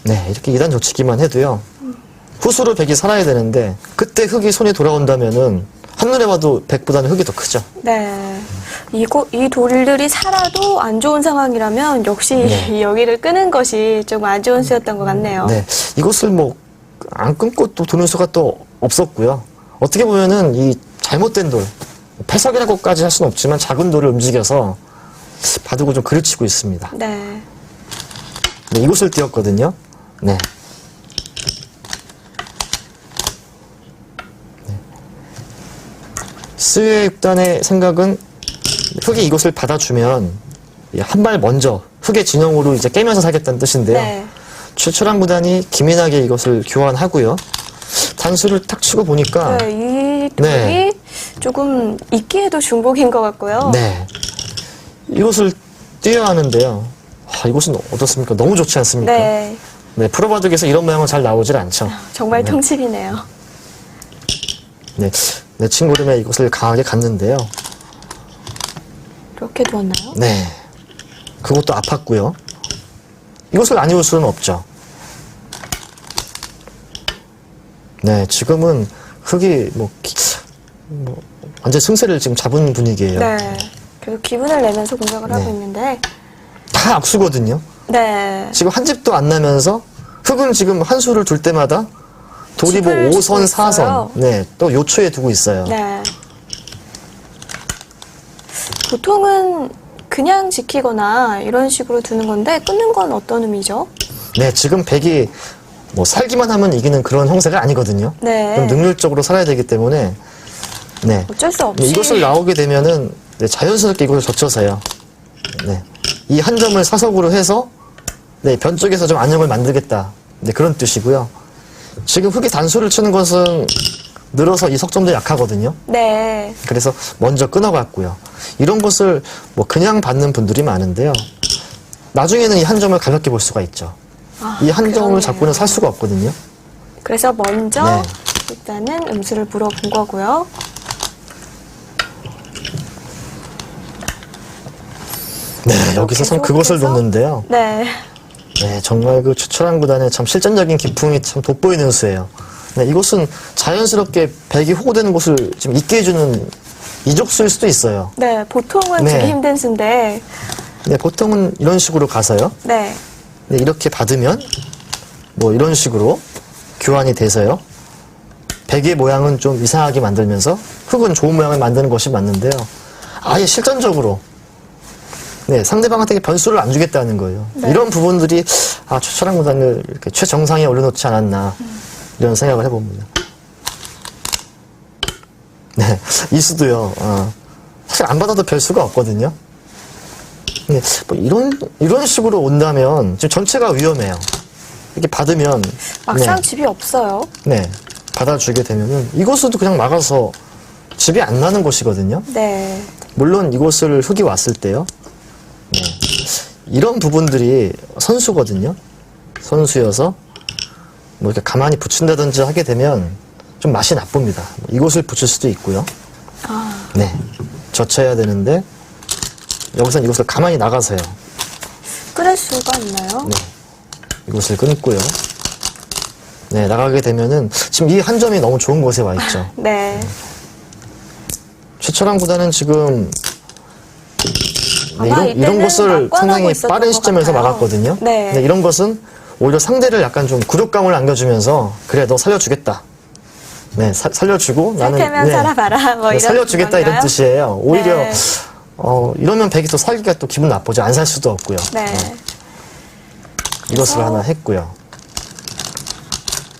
네, 이렇게 2단 젖히기만 해도요. 후수로 백이 살아야 되는데 그때 흑이 손이 돌아온다면은 한눈에 봐도 백보다는 흑이 더 크죠. 네. 이 돌들이 살아도 안 좋은 상황이라면 역시 네. 여기를 끄는 것이 좀 안 좋은 수였던 것 같네요. 네, 이곳을 뭐 안 끊고 또 도는 수가 또 없었고요. 어떻게 보면은 이 잘못된 돌, 패석이라고까지 할 수는 없지만 작은 돌을 움직여서 바둑을 좀 그르치고 있습니다. 네. 네, 이곳을 띄웠거든요. 네. 스웨 6단의 생각은 흑이 이곳을 받아주면 한 발 먼저 흑의 진영으로 이제 깨면서 살겠다는 뜻인데요. 네. 최철왕 구단이 기민하게 이것을 교환하고요. 단수를 탁 치고 보니까 네, 이 돌이 네. 조금 있기에도 중복인 것 같고요. 네. 이곳을 뛰어야 하는데요. 이곳은 어떻습니까? 너무 좋지 않습니까? 네. 네, 프로바둑에서 이런 모양은 잘 나오질 않죠. 정말 통칩이네요. 네, 네, 친구름에 이곳을 강하게 갔는데요. 이렇게 두었나요? 네, 그것도 아팠고요. 이것을 안 이을 수는 없죠. 네, 지금은 흙이 완전 승세를 지금 잡은 분위기예요. 네. 계속 기분을 내면서 공격을 하고 네. 있는데. 다 악수거든요. 네. 지금 한 집도 안 나면서 흙은 지금 한 수를 둘 때마다 돌이 뭐 집을 5선, 짓고 4선, 있어요. 네, 또 요초에 두고 있어요. 네. 보통은 그냥 지키거나 이런 식으로 두는 건데 끊는 건 어떤 의미죠? 네, 지금 백이 뭐 살기만 하면 이기는 그런 형세가 아니거든요. 네. 그럼 능률적으로 살아야 되기 때문에 네. 어쩔 수 없이 이것을 나오게 되면은 네, 자연스럽게 이것을 젖혀서요. 네. 이 한 점을 사석으로 해서 네, 변 쪽에서 좀 안정을 만들겠다. 네, 그런 뜻이고요. 지금 흙이 단수를 치는 것은 늘어서 이 석점도 약하거든요. 네. 그래서 먼저 끊어갔고요. 이런 것을 뭐 그냥 받는 분들이 많은데요. 나중에는 이 한 점을 가볍게 볼 수가 있죠. 이 한 점을 그러네요. 잡고는 살 수가 없거든요. 그래서 먼저 네. 일단은 음수를 불어본 거고요. 네, 여기서 참 그것을 계속해서 놓는데요. 네. 네, 정말 그 최철한 구단의 참 실전적인 기풍이 참 돋보이는 수예요. 네, 이것은 자연스럽게 백이 호구되는 곳을 좀 있게 해주는 이적수일 수도 있어요. 네, 보통은 네. 되게 힘든 수인데, 네, 보통은 이런 식으로 가서요. 네. 네, 이렇게 받으면 뭐 이런 식으로 교환이 돼서요. 백의 모양은 좀 이상하게 만들면서 흙은 좋은 모양을 만드는 것이 맞는데요. 아예 실전적으로 네, 상대방한테 변수를 안 주겠다는 거예요. 네. 이런 부분들이 최철한 구단을 이렇게 최정상에 올려놓지 않았나 이런 생각을 해봅니다. 네, 이 수도요. 사실 안 받아도 별 수가 없거든요. 네, 뭐 이런 식으로 온다면 지금 전체가 위험해요. 이렇게 받으면 막상 집이 없어요. 네, 받아주게 되면은 이곳도 그냥 막아서 집이 안 나는 곳이거든요. 네. 물론 이곳을 흙이 왔을 때요. 네, 이런 부분들이 선수거든요. 선수여서 뭐 이렇게 가만히 붙인다든지 하게 되면 좀 맛이 나쁩니다. 이곳을 붙일 수도 있고요. 네, 젖혀야 되는데 여기서 이곳을 가만히 나가서요. 끊을 수가 있나요? 네, 이곳을 끊고요. 네, 나가게 되면은 지금 이 한 점이 너무 좋은 곳에 와 있죠. 네. 최철한 구단은 지금 네, 아마 이런 이때는 것을 막관하고 상당히 있었던 빠른 것 시점에서 같아요. 막았거든요. 네. 이런 것은 오히려 상대를 약간 좀 굴욕감을 안겨주면서 그래 너 살려주겠다. 네, 살려주고 나는 살테면 네, 살아봐라. 뭐 네, 이런 살려주겠다 건가요? 이런 뜻이에요. 오히려 네. 이러면 백이 또 살기가 또 기분 나쁘죠. 안 살 수도 없고요. 네. 이것을 그래서 하나 했고요.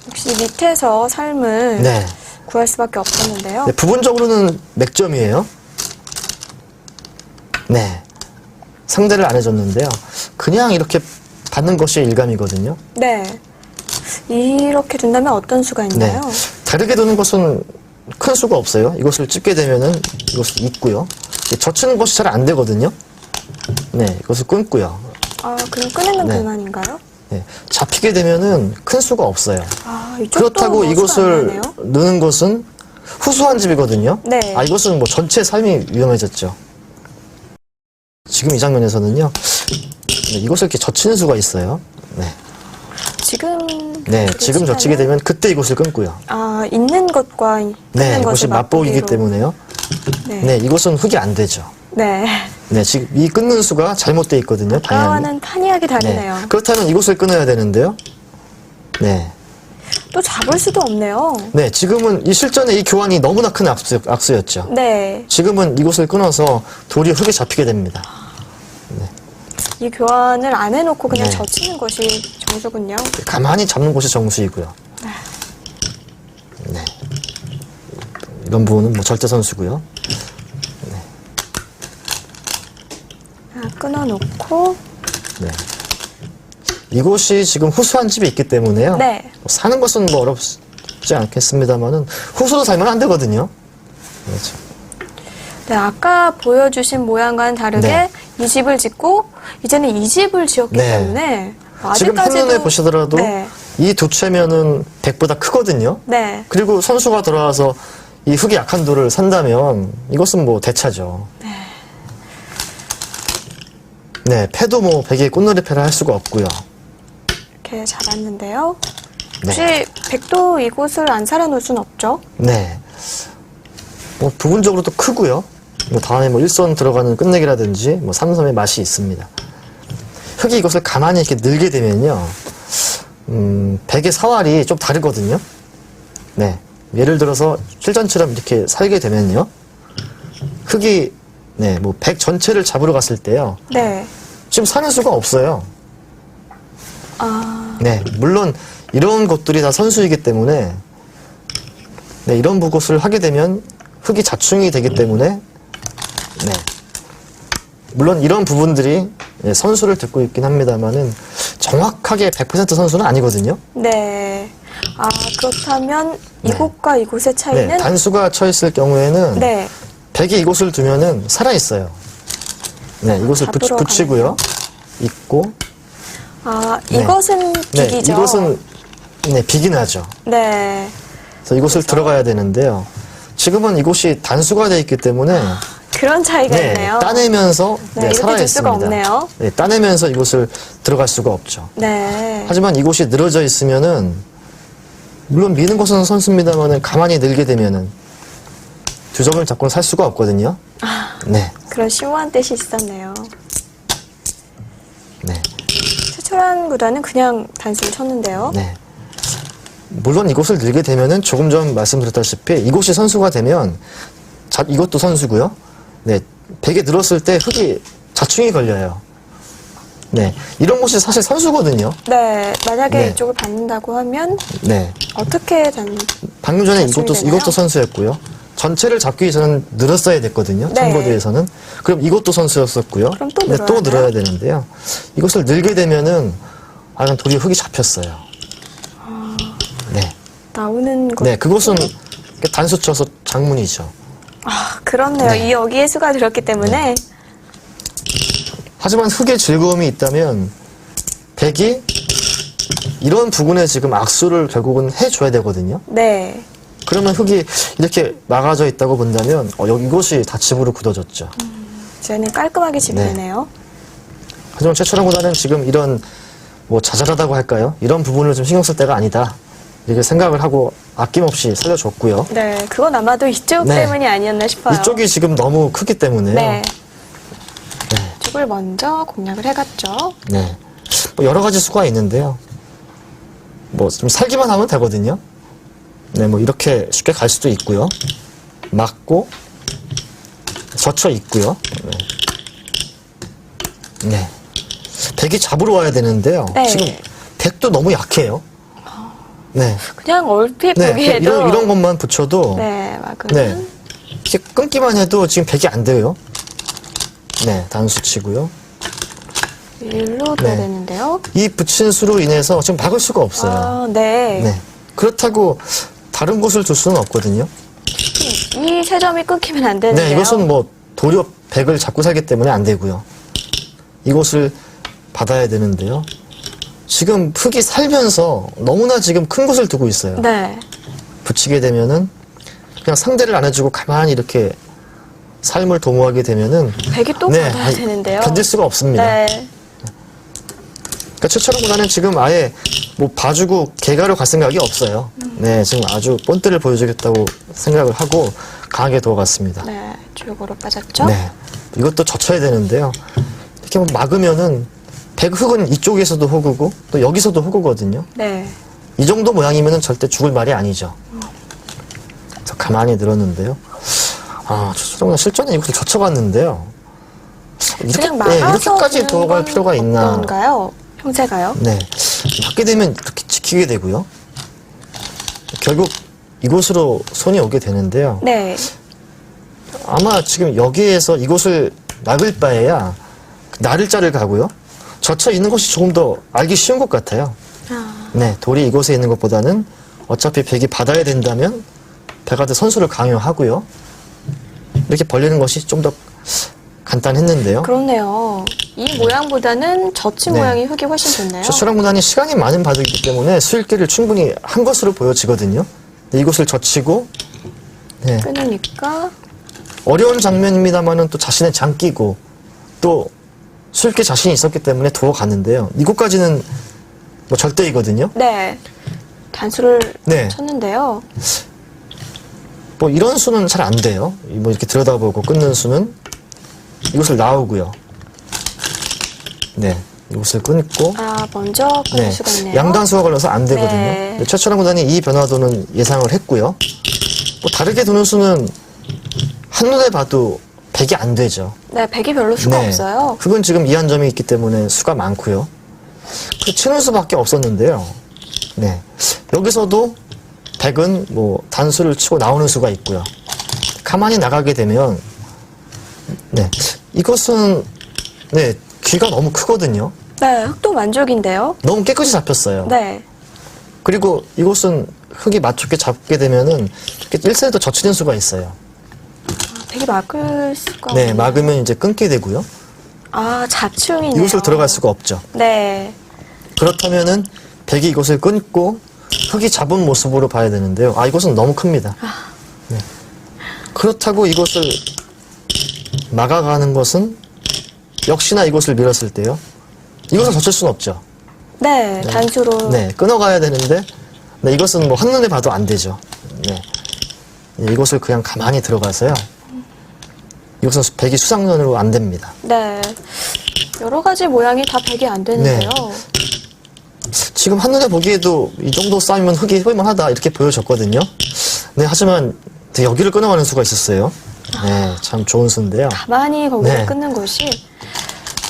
역시 밑에서 삶을 네. 구할 수밖에 없었는데요. 네, 부분적으로는 맥점이에요. 네. 상대를 안 해줬는데요. 그냥 이렇게 받는 것이 일감이거든요. 네. 이렇게 둔다면 어떤 수가 네. 있나요? 다르게 두는 것은 큰 수가 없어요. 이것을 찝게 되면은 이것을 잊고요. 젖히는 것이 잘 안 되거든요. 네. 이것을 끊고요. 그럼 끊는 건 네. 그만인가요? 네. 잡히게 되면은 큰 수가 없어요. 이쪽도 그렇다고 뭐 수가 안 이것을 나네요. 넣는 것은 후수한 집이거든요. 네. 이것은 뭐 전체 삶이 위험해졌죠. 지금 이 장면에서는요. 네, 이것을 이렇게 젖히는 수가 있어요. 네. 지금 네, 그 지금 젖히게 시간은 되면 그때 이곳을 끊고요. 있는 것과 끊는 네, 이것이 것을 맛보기이기 맛보기로. 때문에요. 네. 네, 이것은 흙이 안 되죠. 네. 네, 지금 이 끊는 수가 잘못되어 있거든요. 방향이. 아까와는 판이하게 다르네요. 네. 그렇다면 이곳을 끊어야 되는데요. 네. 또 잡을 수도 없네요. 네, 지금은 이 실전에 이 교환이 너무나 큰 악수였죠. 네. 지금은 이곳을 끊어서 돌이 흙에 잡히게 됩니다. 이 교환을 안 해놓고 그냥 네. 젖히는 것이 정수군요. 가만히 잡는 곳이 정수이고요. 네. 이런 부분은 뭐 절대 선수고요. 끊어놓고 네. 이곳이 지금 후수한 집이 있기 때문에요. 네. 뭐 사는 것은 뭐 어렵지 않겠습니다만은 후수도 살면 안 되거든요. 그렇죠. 네, 아까 보여주신 모양과는 다르게 네. 이 집을 짓고 이제는 이 집을 지었기 네. 때문에 지금 아직까지도 한눈에 보시더라도 네. 이 두 채면은 100보다 크거든요. 네. 그리고 선수가 들어와서 이 흙이 약한 돌을 산다면 이것은 뭐 대차죠. 네, 패도 뭐 100의 꽃놀이 패를 할 수가 없고요. 이렇게 잡았는데요. 혹시 백도 이곳을 안 살아놓을 순 없죠? 네. 뭐 부분적으로도 크고요. 뭐 다음에 뭐 1선 들어가는 끝내기라든지 뭐 3선의 맛이 있습니다. 흙이 이것을 가만히 이렇게 늘게 되면요. 백의 사활이 좀 다르거든요. 네. 예를 들어서 실전처럼 이렇게 살게 되면요. 흙이 네, 뭐 백 전체를 잡으러 갔을 때요. 네. 지금 사는 수가 없어요. 아, 네. 물론 이런 것들이 다 선수이기 때문에 네, 이런 부것을 하게 되면 흙이 자충이 되기 때문에 네. 물론 이런 부분들이 네, 선수를 듣고 있긴 합니다만은 정확하게 100% 선수는 아니거든요. 네. 아, 그렇다면 네. 이곳과 이곳의 네, 차이는? 단수가 쳐 있을 경우에는 네. 백이 이곳을 두면은 살아 있어요. 네, 이곳을 잡으러 붙이고요. 있고 아, 네. 이것은 네, 비기죠? 이곳은 네, 비긴 하죠. 네. 그래서 이곳을 들어가야 되는데요. 지금은 이곳이 단수가 되어 있기 때문에 그런 차이가 네, 있네요. 따내면서 네, 네, 이렇게 살아 될 수가 있습니다. 없네요. 네, 따내면서 이곳을 들어갈 수가 없죠. 네. 하지만 이곳이 늘어져 있으면은 물론 미는 것은 선수입니다만은 가만히 늘게 되면은 두 점을 잡고는 살 수가 없거든요. 네, 그런 심오한 뜻이 있었네요. 네, 최철환 구단은 그냥 단수를 쳤는데요. 네. 물론 이곳을 늘게 되면은 조금 전 말씀드렸다시피 이곳이 선수가 되면 이것도 선수고요. 네, 백에 늘었을 때 흙이 자충이 걸려요. 네, 이런 곳이 사실 선수거든요. 네. 만약에 네. 이쪽을 받는다고 하면 네, 어떻게 방금 전에 자충이 되나요? 이것도 선수였고요. 전체를 잡기 위해서는 늘었어야 됐거든요. 네. 청보대에서는. 그럼 이것도 선수였었고요. 그럼 또 근데 또 늘어야 늘어야 되는데요. 이것을 늘게 되면은 그냥 도리어 흙이 잡혔어요. 네, 나오는 것? 네, 그곳은 단수 쳐서 장문이죠. 아, 그렇네요. 네. 이 여기에 수가 들었기 때문에 하지만 흙의 즐거움이 있다면 백이 이런 부분에 지금 악수를 결국은 해줘야 되거든요. 네. 그러면 흙이 이렇게 막아져 있다고 본다면 여기 이곳이 다집으로 굳어졌죠. 저희는 깔끔하게 집어내네요. 하지만 최철환 구단은 지금 이런 뭐 자잘하다고 할까요? 이런 부분을 좀 신경 쓸 때가 아니다. 이렇게 생각을 하고 아낌없이 살려줬고요. 네. 그건 아마도 이쪽 네. 때문이 아니었나 싶어요. 이쪽이 지금 너무 크기 때문에요. 네. 네. 이쪽을 먼저 공략을 해갔죠. 네. 뭐 여러 가지 수가 있는데요. 뭐 좀 살기만 하면 되거든요. 네, 뭐 이렇게 쉽게 갈 수도 있고요. 막고 젖혀 있고요. 네. 네. 백이 잡으러 와야 되는데요. 네. 지금 백도 너무 약해요. 네. 그냥 얼핏 네. 보기에도 이런 것만 붙여도 네, 막은 네. 이렇게 끊기만 해도 지금 백이 안 돼요. 네, 단수 치고요. 일로 둬야 네. 되는데요. 이 붙인 수로 인해서 지금 막을 수가 없어요. 아, 네. 네. 그렇다고 다른 곳을 둘 수는 없거든요. 이 세 점이 끊기면 안 되는데요. 네, 이것은 뭐 도리어 백을 잡고 살기 때문에 안 되고요. 이곳을 받아야 되는데요. 지금 흙이 살면서 너무나 지금 큰 곳을 두고 있어요. 네. 붙이게 되면은 그냥 상대를 안 해주고 가만히 이렇게 삶을 도모하게 되면은 백이 또 네, 받아야 되는데요. 견딜 수가 없습니다. 네. 그러니까 최철원 구단은 지금 아예 뭐 봐주고 개가로 갈 생각이 없어요. 네, 지금 아주 본때를 보여주겠다고 생각을 하고 강하게 도어갔습니다. 네. 주역으로 빠졌죠. 네, 이것도 젖혀야 되는데요. 이렇게 뭐 막으면은 백흙은 이쪽에서도 호구고 또 여기서도 호구거든요. 네. 이 정도 모양이면은 절대 죽을 말이 아니죠. 그래서 가만히 늘었는데요. 아, 최철원 구단 실전에 이것을 젖혀봤는데요. 그냥 막아서 이렇게까지 도어갈 필요가 있나? 어떤가요? 형태가요? 네. 받게 되면 이렇게 지키게 되고요. 결국 이곳으로 손이 오게 되는데요. 네. 아마 지금 여기에서 이곳을 막을 바에야 나를 자를 가고요. 젖혀 있는 것이 조금 더 알기 쉬운 것 같아요. 아, 네. 돌이 이곳에 있는 것보다는 어차피 백이 받아야 된다면 백아드 선수를 강요하고요. 이렇게 벌리는 것이 좀 더 간단했는데요. 그렇네요. 이 모양보다는 젖힌 네. 모양이 흙이 훨씬 좋네요. 최철원 구단이 시간이 많은 바둑이기 때문에 수익기를 충분히 한 것으로 보여지거든요. 근데 이곳을 젖히고 네. 끊으니까 어려운 장면입니다만은 또 자신의 장기고 또 수익기 자신이 있었기 때문에 도어 갔는데요. 이곳까지는 뭐 절대이거든요. 네. 단수를 네. 쳤는데요. 뭐 이런 수는 잘 안 돼요. 뭐 이렇게 들여다보고 끊는 수는 이것을 나오고요. 네, 이것을 끊고 아, 먼저 끊을 네, 수가 있네요. 양단수가 걸려서 안 되거든요. 네. 네, 최철환 구단이 이 변화도는 예상을 했고요. 뭐 다르게 두는 수는 한눈에 봐도 100이 안 되죠. 네, 100이 별로 수가 없어요. 흑은 지금 이한점이 있기 때문에 수가 많고요. 그 치는 수밖에 없었는데요. 네, 여기서도 100은 뭐 단수를 치고 나오는 수가 있고요. 가만히 나가게 되면 네, 이것은 네, 귀가 너무 크거든요. 네, 흑도 만족인데요. 너무 깨끗이 잡혔어요. 네. 그리고 이곳은 흙이 맞춥게 잡게 되면은 1세도 젖히는 수가 있어요. 100이 막을 수가 네, 없네요. 막으면 이제 끊게 되고요. 아, 자충이네요. 이곳을 들어갈 수가 없죠. 네. 그렇다면은 100이 이곳을 끊고 흙이 잡은 모습으로 봐야 되는데요. 아, 이곳은 너무 큽니다. 네. 그렇다고 이곳을 막아가는 것은 역시나 이곳을 밀었을 때요. 이것을 젖힐 수는 없죠. 네, 단수로. 네, 끊어가야 되는데 네, 이것은 뭐 한눈에 봐도 안 되죠. 네. 네, 이곳을 그냥 가만히 들어가서요. 이것은 100이 수상전으로 안 됩니다. 네. 여러 가지 모양이 다 100이 안 되는데요. 지금 한눈에 보기에도 이 정도 싸움이면 흙이 해볼만하다 이렇게 보여졌거든요. 네, 하지만 여기를 끊어가는 수가 있었어요. 네, 참 좋은 수인데요. 가만히 거기를 네. 끊는 것이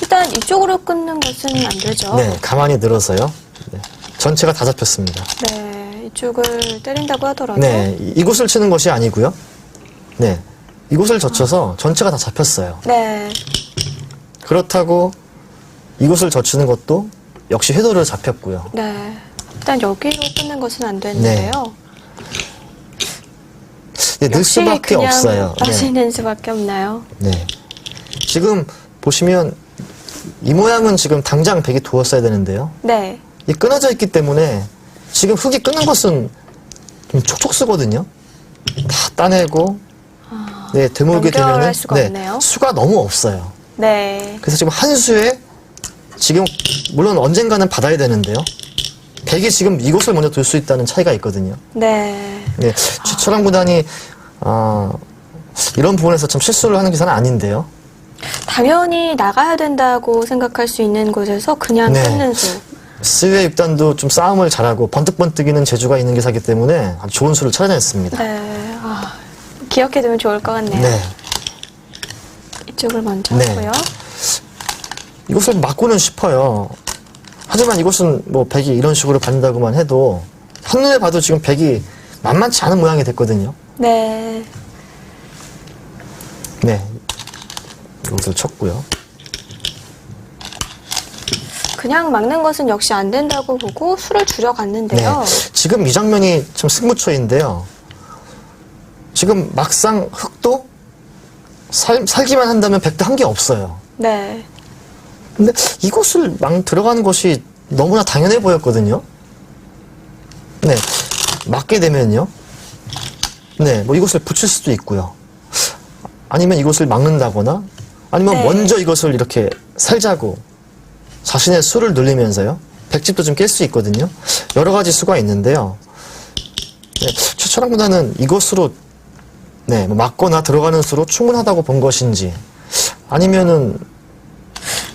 일단 이쪽으로 끊는 것은 안 되죠. 네, 가만히 늘어서요. 네, 전체가 다 잡혔습니다. 네, 이쪽을 때린다고 하더라도 네, 이곳을 치는 것이 아니고요. 네, 이곳을 젖혀서 전체가 다 잡혔어요. 네, 그렇다고 이곳을 젖히는 것도 역시 회도를 잡혔고요. 네. 일단 여기로 끊는 것은 안 되는데요. 네, 늘 역시 수밖에 그냥 없어요. 네. 빠지는 수밖에 없나요? 네. 지금 보시면 이 모양은 지금 당장 100이 두었어야 되는데요. 네, 이 끊어져 있기 때문에 지금 흙이 끊는 것은 좀 촉촉 쓰거든요. 다 따내고 네, 되물게 연결할 되면은 수가 없네요. 수가 너무 없어요. 네, 그래서 지금 한 수에 지금 물론 언젠가는 받아야 되는데요. 100이 지금 이곳을 먼저 둘 수 있다는 차이가 있거든요. 네. 네, 최철환 구단이 이런 부분에서 참 실수를 하는 기사는 아닌데요. 당연히 나가야 된다고 생각할 수 있는 곳에서 그냥 네. 끊는 수. 스웨 육단도 좀 싸움을 잘하고 번뜩번뜩이는 재주가 있는 기사이기 때문에 아주 좋은 수를 찾아냈습니다. 네, 아, 기억해두면 좋을 것 같네요. 네. 이쪽을 먼저 네. 하고요. 이것을 막고는 싶어요. 하지만 이것은 뭐 100이 이런 식으로 간다고만 해도 한눈에 봐도 지금 100이 만만치 않은 모양이 됐거든요. 네, 네. 이것을 쳤고요. 그냥 막는 것은 역시 안 된다고 보고 수를 네. 줄여갔는데요. 지금 이 장면이 참 승부처인데요. 지금 막상 흙도 살기만 한다면 100도 한 게 없어요. 네, 근데 이곳을 막 들어가는 것이 너무나 당연해 보였거든요. 네. 막게 되면요. 네. 뭐 이곳을 붙일 수도 있고요. 아니면 이곳을 막는다거나 아니면 네. 먼저 이것을 이렇게 살자고 자신의 수를 늘리면서요. 백집도 좀 깰 수 있거든요. 여러 가지 수가 있는데요. 네. 최철환 구단은 이것으로 네. 뭐 막거나 들어가는 수로 충분하다고 본 것인지 아니면은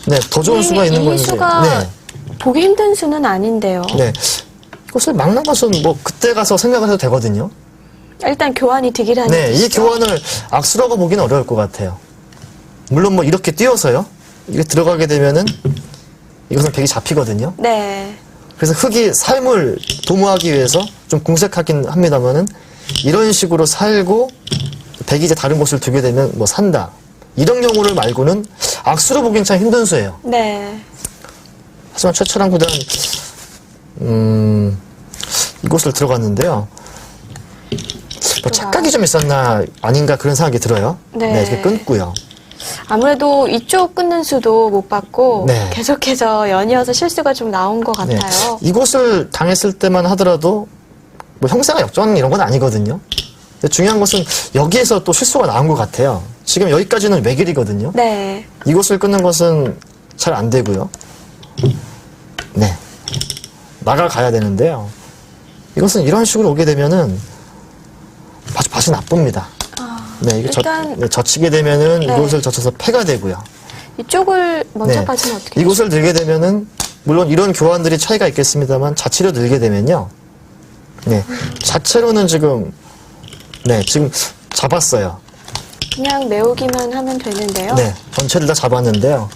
네. 더 좋은 수가 있는 이 건지. 수가 네. 보기 힘든 수는 아닌데요. 네. 이것을 막는 것은 뭐 그때 가서 생각을 해도 되거든요. 일단 교환이 되기라는 네, 이 뜻이죠. 교환을 악수라고 보기는 어려울 것 같아요. 물론 뭐 이렇게 띄어서요. 이게 들어가게 되면은 이것은 100이 잡히거든요. 네, 그래서 흙이 삶을 도모하기 위해서 좀 궁색하긴 합니다만은 이런 식으로 살고 100이 이제 다른 곳을 두게 되면 뭐 산다. 이런 경우를 말고는 악수로 보기엔 참 힘든 수예요. 네, 하지만 최철환 구단 이곳을 들어갔는데요. 뭐 착각이 좀 있었나 아닌가 그런 생각이 들어요. 네. 이렇게 끊고요. 아무래도 이쪽 끊는 수도 못 받고 네. 계속해서 연이어서 실수가 좀 나온 것 네. 같아요. 이곳을 당했을 때만 하더라도 뭐 형사가 역전 이런 건 아니거든요. 근데 중요한 것은 여기에서 또 실수가 나온 것 같아요. 지금 여기까지는 외길이거든요. 네, 이곳을 끊는 것은 잘 안 되고요. 네. 나가가야 되는데요. 이것은 이런 식으로 오게 되면은 맛이 나쁩니다. 네, 이게 일단 젖히게 되면은 네. 이곳을 젖혀서 폐가 되고요. 이쪽을 먼저 네. 빠지면 어떻게 되죠? 이곳을 들게 되면은 물론 이런 교환들이 차이가 있겠습니다만 자치로 들게 되면요. 네, 자체로는 지금 지금 잡았어요. 그냥 메우기만 하면 되는데요. 네, 전체를 다 잡았는데요.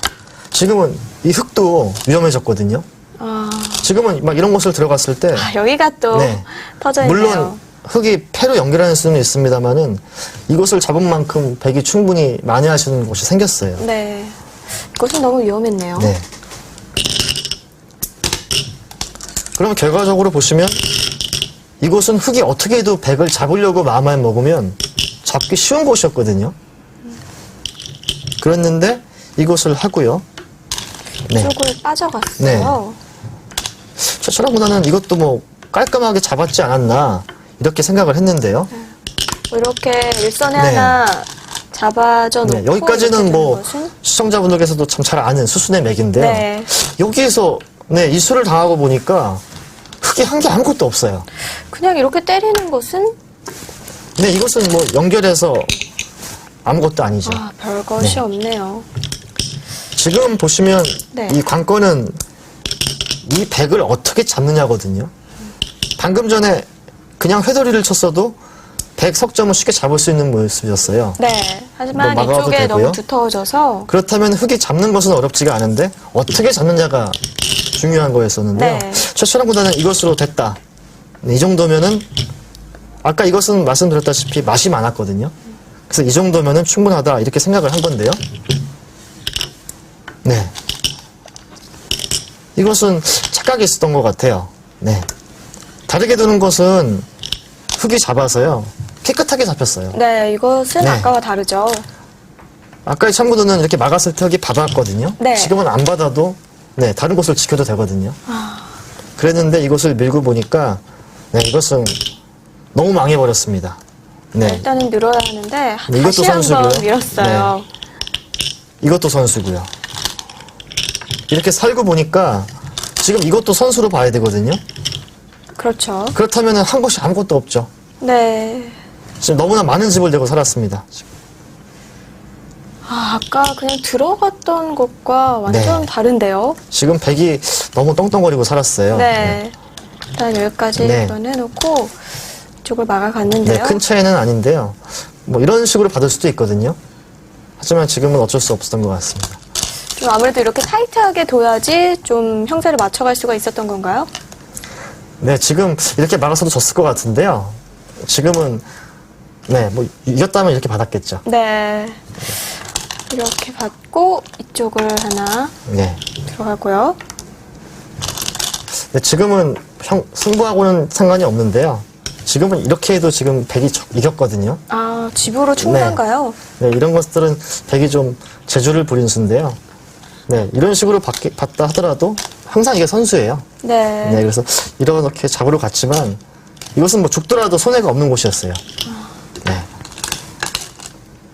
지금은 이 흙도 위험해졌거든요. 아, 지금은 막 이런 곳을 들어갔을 때 여기가 또 네. 터져 있네요. 물론 흙이 폐로 연결하는 수는 있습니다만은 이곳을 잡은 만큼 백이 충분히 만회하시는 곳이 생겼어요. 네. 이것은 너무 위험했네요. 네. 그럼 결과적으로 보시면 이곳은 흙이 어떻게 해도 백을 잡으려고 마음만 먹으면 잡기 쉬운 곳이었거든요. 그랬는데 이곳을 하고요. 네. 이쪽을 빠져갔어요. 저처럼보다는 이것도 뭐 깔끔하게 잡았지 않았나 이렇게 생각을 했는데요. 뭐 이렇게 일선에 네. 하나 잡아줘 놓고 네, 여기까지는 이렇게 뭐 되는 것은? 시청자분들께서도 참 잘 아는 수순의 맥인데요. 네. 여기에서 이수를 당하고 보니까 흙이 한 게 아무것도 없어요. 그냥 이렇게 때리는 것은 네, 이것은 뭐 연결해서 아무것도 아니죠. 별것이 네. 없네요. 지금 보시면 네. 이 관건은 이 백을 어떻게 잡느냐거든요. 방금 전에 그냥 회돌이를 쳤어도 백 석점을 쉽게 잡을 수 있는 모습이었어요. 네. 하지만 뭐 막아도 이쪽에 되고요. 너무 두터워져서 그렇다면 흙이 잡는 것은 어렵지가 않은데 어떻게 잡느냐가 중요한 거였었는데요. 네. 최철원보다는 이것으로 됐다. 네, 이 정도면은 아까 이것은 말씀드렸다시피 맛이 많았거든요. 그래서 이 정도면은 충분하다 이렇게 생각을 한 건데요. 네. 이것은 착각이 있었던 것 같아요. 네. 다르게 두는 것은 흙이 잡아서요. 깨끗하게 잡혔어요. 네, 이것은 네. 아까와 다르죠. 아까의 참고도는 이렇게 막았을 때 흙이 받았거든요. 네. 지금은 안 받아도 다른 곳을 지켜도 되거든요. 그랬는데 이것을 밀고 보니까 이것은 너무 망해버렸습니다. 네. 일단은 밀어야 하는데 네, 다시 이것도 한번 선수고요. 밀었어요. 이것도 선수고요. 이렇게 살고 보니까 지금 이것도 선수로 봐야 되거든요. 그렇죠. 그렇다면 한 곳이 아무것도 없죠. 네. 지금 너무나 많은 집을 내고 살았습니다. 아까 그냥 들어갔던 것과 완전 네. 다른데요. 지금 백이 너무 떵떵거리고 살았어요. 네. 일단 여기까지 네. 해놓고 이쪽을 네, 막아갔는데요. 큰 차이는 아닌데요. 뭐 이런 식으로 받을 수도 있거든요. 하지만 지금은 어쩔 수 없었던 것 같습니다. 좀 아무래도 이렇게 타이트하게 둬야지 좀 형세를 맞춰갈 수가 있었던 건가요? 네, 지금 이렇게 막아서도 졌을 것 같은데요. 지금은 뭐 이겼다면 이렇게 받았겠죠. 네. 이렇게 받고 이쪽을 하나 네. 들어가고요. 네, 지금은 승부하고는 상관이 없는데요. 지금은 이렇게 해도 지금 백이 이겼거든요. 집으로 충분한가요? 네, 이런 것들은 백이 좀 재주를 부린 수인데요. 네, 이런 식으로 받다 하더라도 항상 이게 선수예요. 네. 네, 그래서 이렇게 잡으러 갔지만 이것은 뭐 죽더라도 손해가 없는 곳이었어요. 네,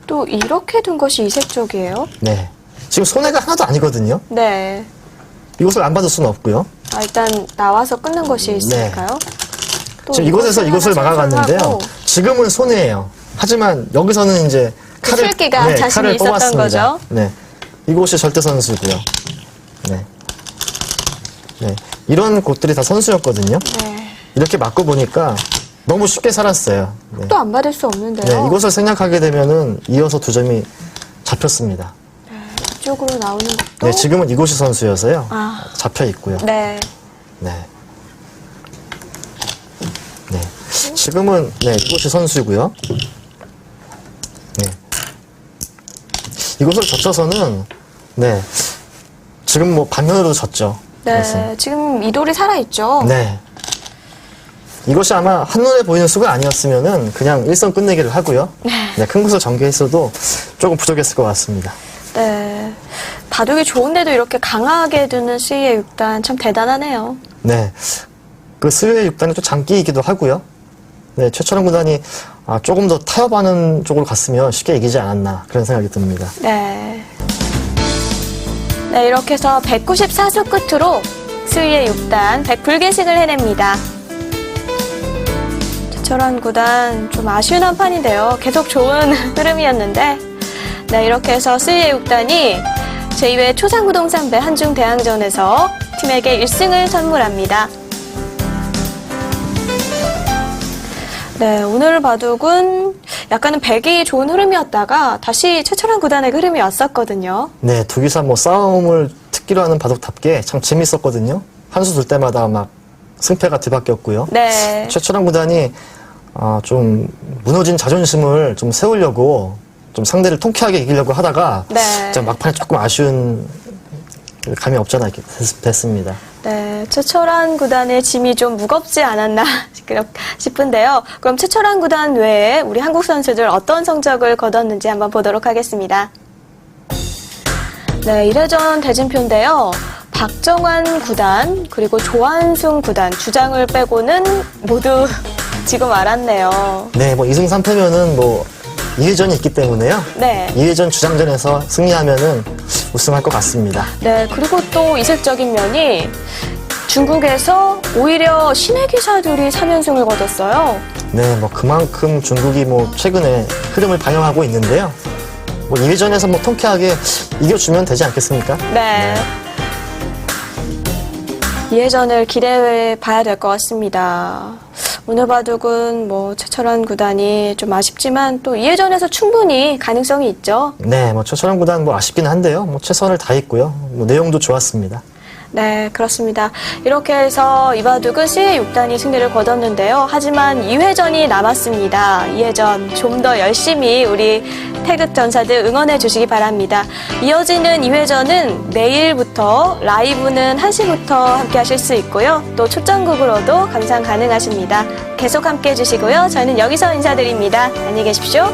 또 이렇게 둔 것이 이색적이에요. 네. 지금 손해가 하나도 아니거든요. 네. 이것을 안 받을 수는 없고요. 일단 나와서 끊는 것이 있으니까요. 또 지금 이곳에서 이것을 하나 막아갔는데요. 찬성하고 지금은 손해예요. 하지만 여기서는 이제 술기가 자신이 칼을 있었던 뽑았습니다. 거죠. 네, 이곳이 절대 선수고요. 네, 네, 이런 곳들이 다 선수였거든요. 네. 이렇게 맞고 보니까 너무 쉽게 살았어요. 네. 또 안 받을 수 없는데요. 네, 이곳을 생략하게 되면은 이어서 두 점이 잡혔습니다. 이쪽으로 나오는 것도 네, 지금은 이곳이 선수여서요. 아. 잡혀 있고요. 네. 네. 네. 지금은 이곳이 선수고요. 네. 이곳을 젖혀서는 지금 뭐 반면으로 졌죠. 네. 지금 이돌이 살아있죠. 네. 이것이 아마 한눈에 보이는 수가 아니었으면은 그냥 일선 끝내기를 하고요. 네, 큰 곳을 전개했어도 조금 부족했을 것 같습니다. 네. 바둑이 좋은데도 이렇게 강하게 두는 수위의 6단 참 대단하네요. 네. 그 수요의 6단이 또 장기이기도 하고요. 네, 최철원 구단이 조금 더 타협하는 쪽으로 갔으면 쉽게 이기지 않았나 그런 생각이 듭니다. 네. 네, 이렇게 해서 194수 끝으로 수위의 6단 100불개식을 해냅니다. 최철원 구단 좀 아쉬운 한판인데요. 계속 좋은 흐름이었는데 네, 이렇게 해서 스리제육단이 제2회 초상구동 3배 한중대항전에서 팀에게 1승을 선물합니다. 네, 오늘 바둑은 약간은 백이 좋은 흐름이었다가 다시 최철원 구단의 흐름이 왔었거든요. 네, 두 기사 뭐 싸움을 특기로 하는 바둑답게 참 재밌었거든요. 한 수 둘 때마다 막 승패가 뒤바뀌었고요. 네. 최철원 구단이 좀 무너진 자존심을 좀 세우려고 좀 상대를 통쾌하게 이기려고 하다가 네. 진짜 막판에 조금 아쉬운 감이 없잖아 됐습니다. 네, 최철원 구단의 짐이 좀 무겁지 않았나 싶은데요. 그럼 최철원 구단 외에 우리 한국 선수들 어떤 성적을 거뒀는지 한번 보도록 하겠습니다. 네, 1회전 대진표인데요. 박정환 구단 그리고 조한승 구단 주장을 빼고는 모두 지금 알았네요. 네, 뭐 2승 3패면은 뭐 2회전이 있기 때문에요. 네. 2회전 주장전에서 승리하면은 우승할 것 같습니다. 네, 그리고 또 이색적인 면이 중국에서 오히려 신의 기사들이 3연승을 거뒀어요. 네, 뭐 그만큼 중국이 뭐 최근에 흐름을 반영하고 있는데요. 뭐 2회전에서 뭐 통쾌하게 이겨주면 되지 않겠습니까? 네. 2회전을 기대해 봐야 될 것 같습니다. 오늘 바둑은 뭐 최철원 구단이 좀 아쉽지만 또 2회전에서 충분히 가능성이 있죠. 네, 뭐 최철원 구단 뭐 아쉽긴 한데요. 뭐 최선을 다했고요. 뭐 내용도 좋았습니다. 네, 그렇습니다. 이렇게 해서 이 바둑은 CA6단이 승리를 거뒀는데요. 하지만 2회전이 남았습니다. 2회전 좀 더 열심히 우리 태극 전사들 응원해 주시기 바랍니다. 이어지는 2회전은 내일부터 라이브는 1시부터 함께 하실 수 있고요. 또 초점국으로도 감상 가능하십니다. 계속 함께 해주시고요. 저는 여기서 인사드립니다. 안녕히 계십시오.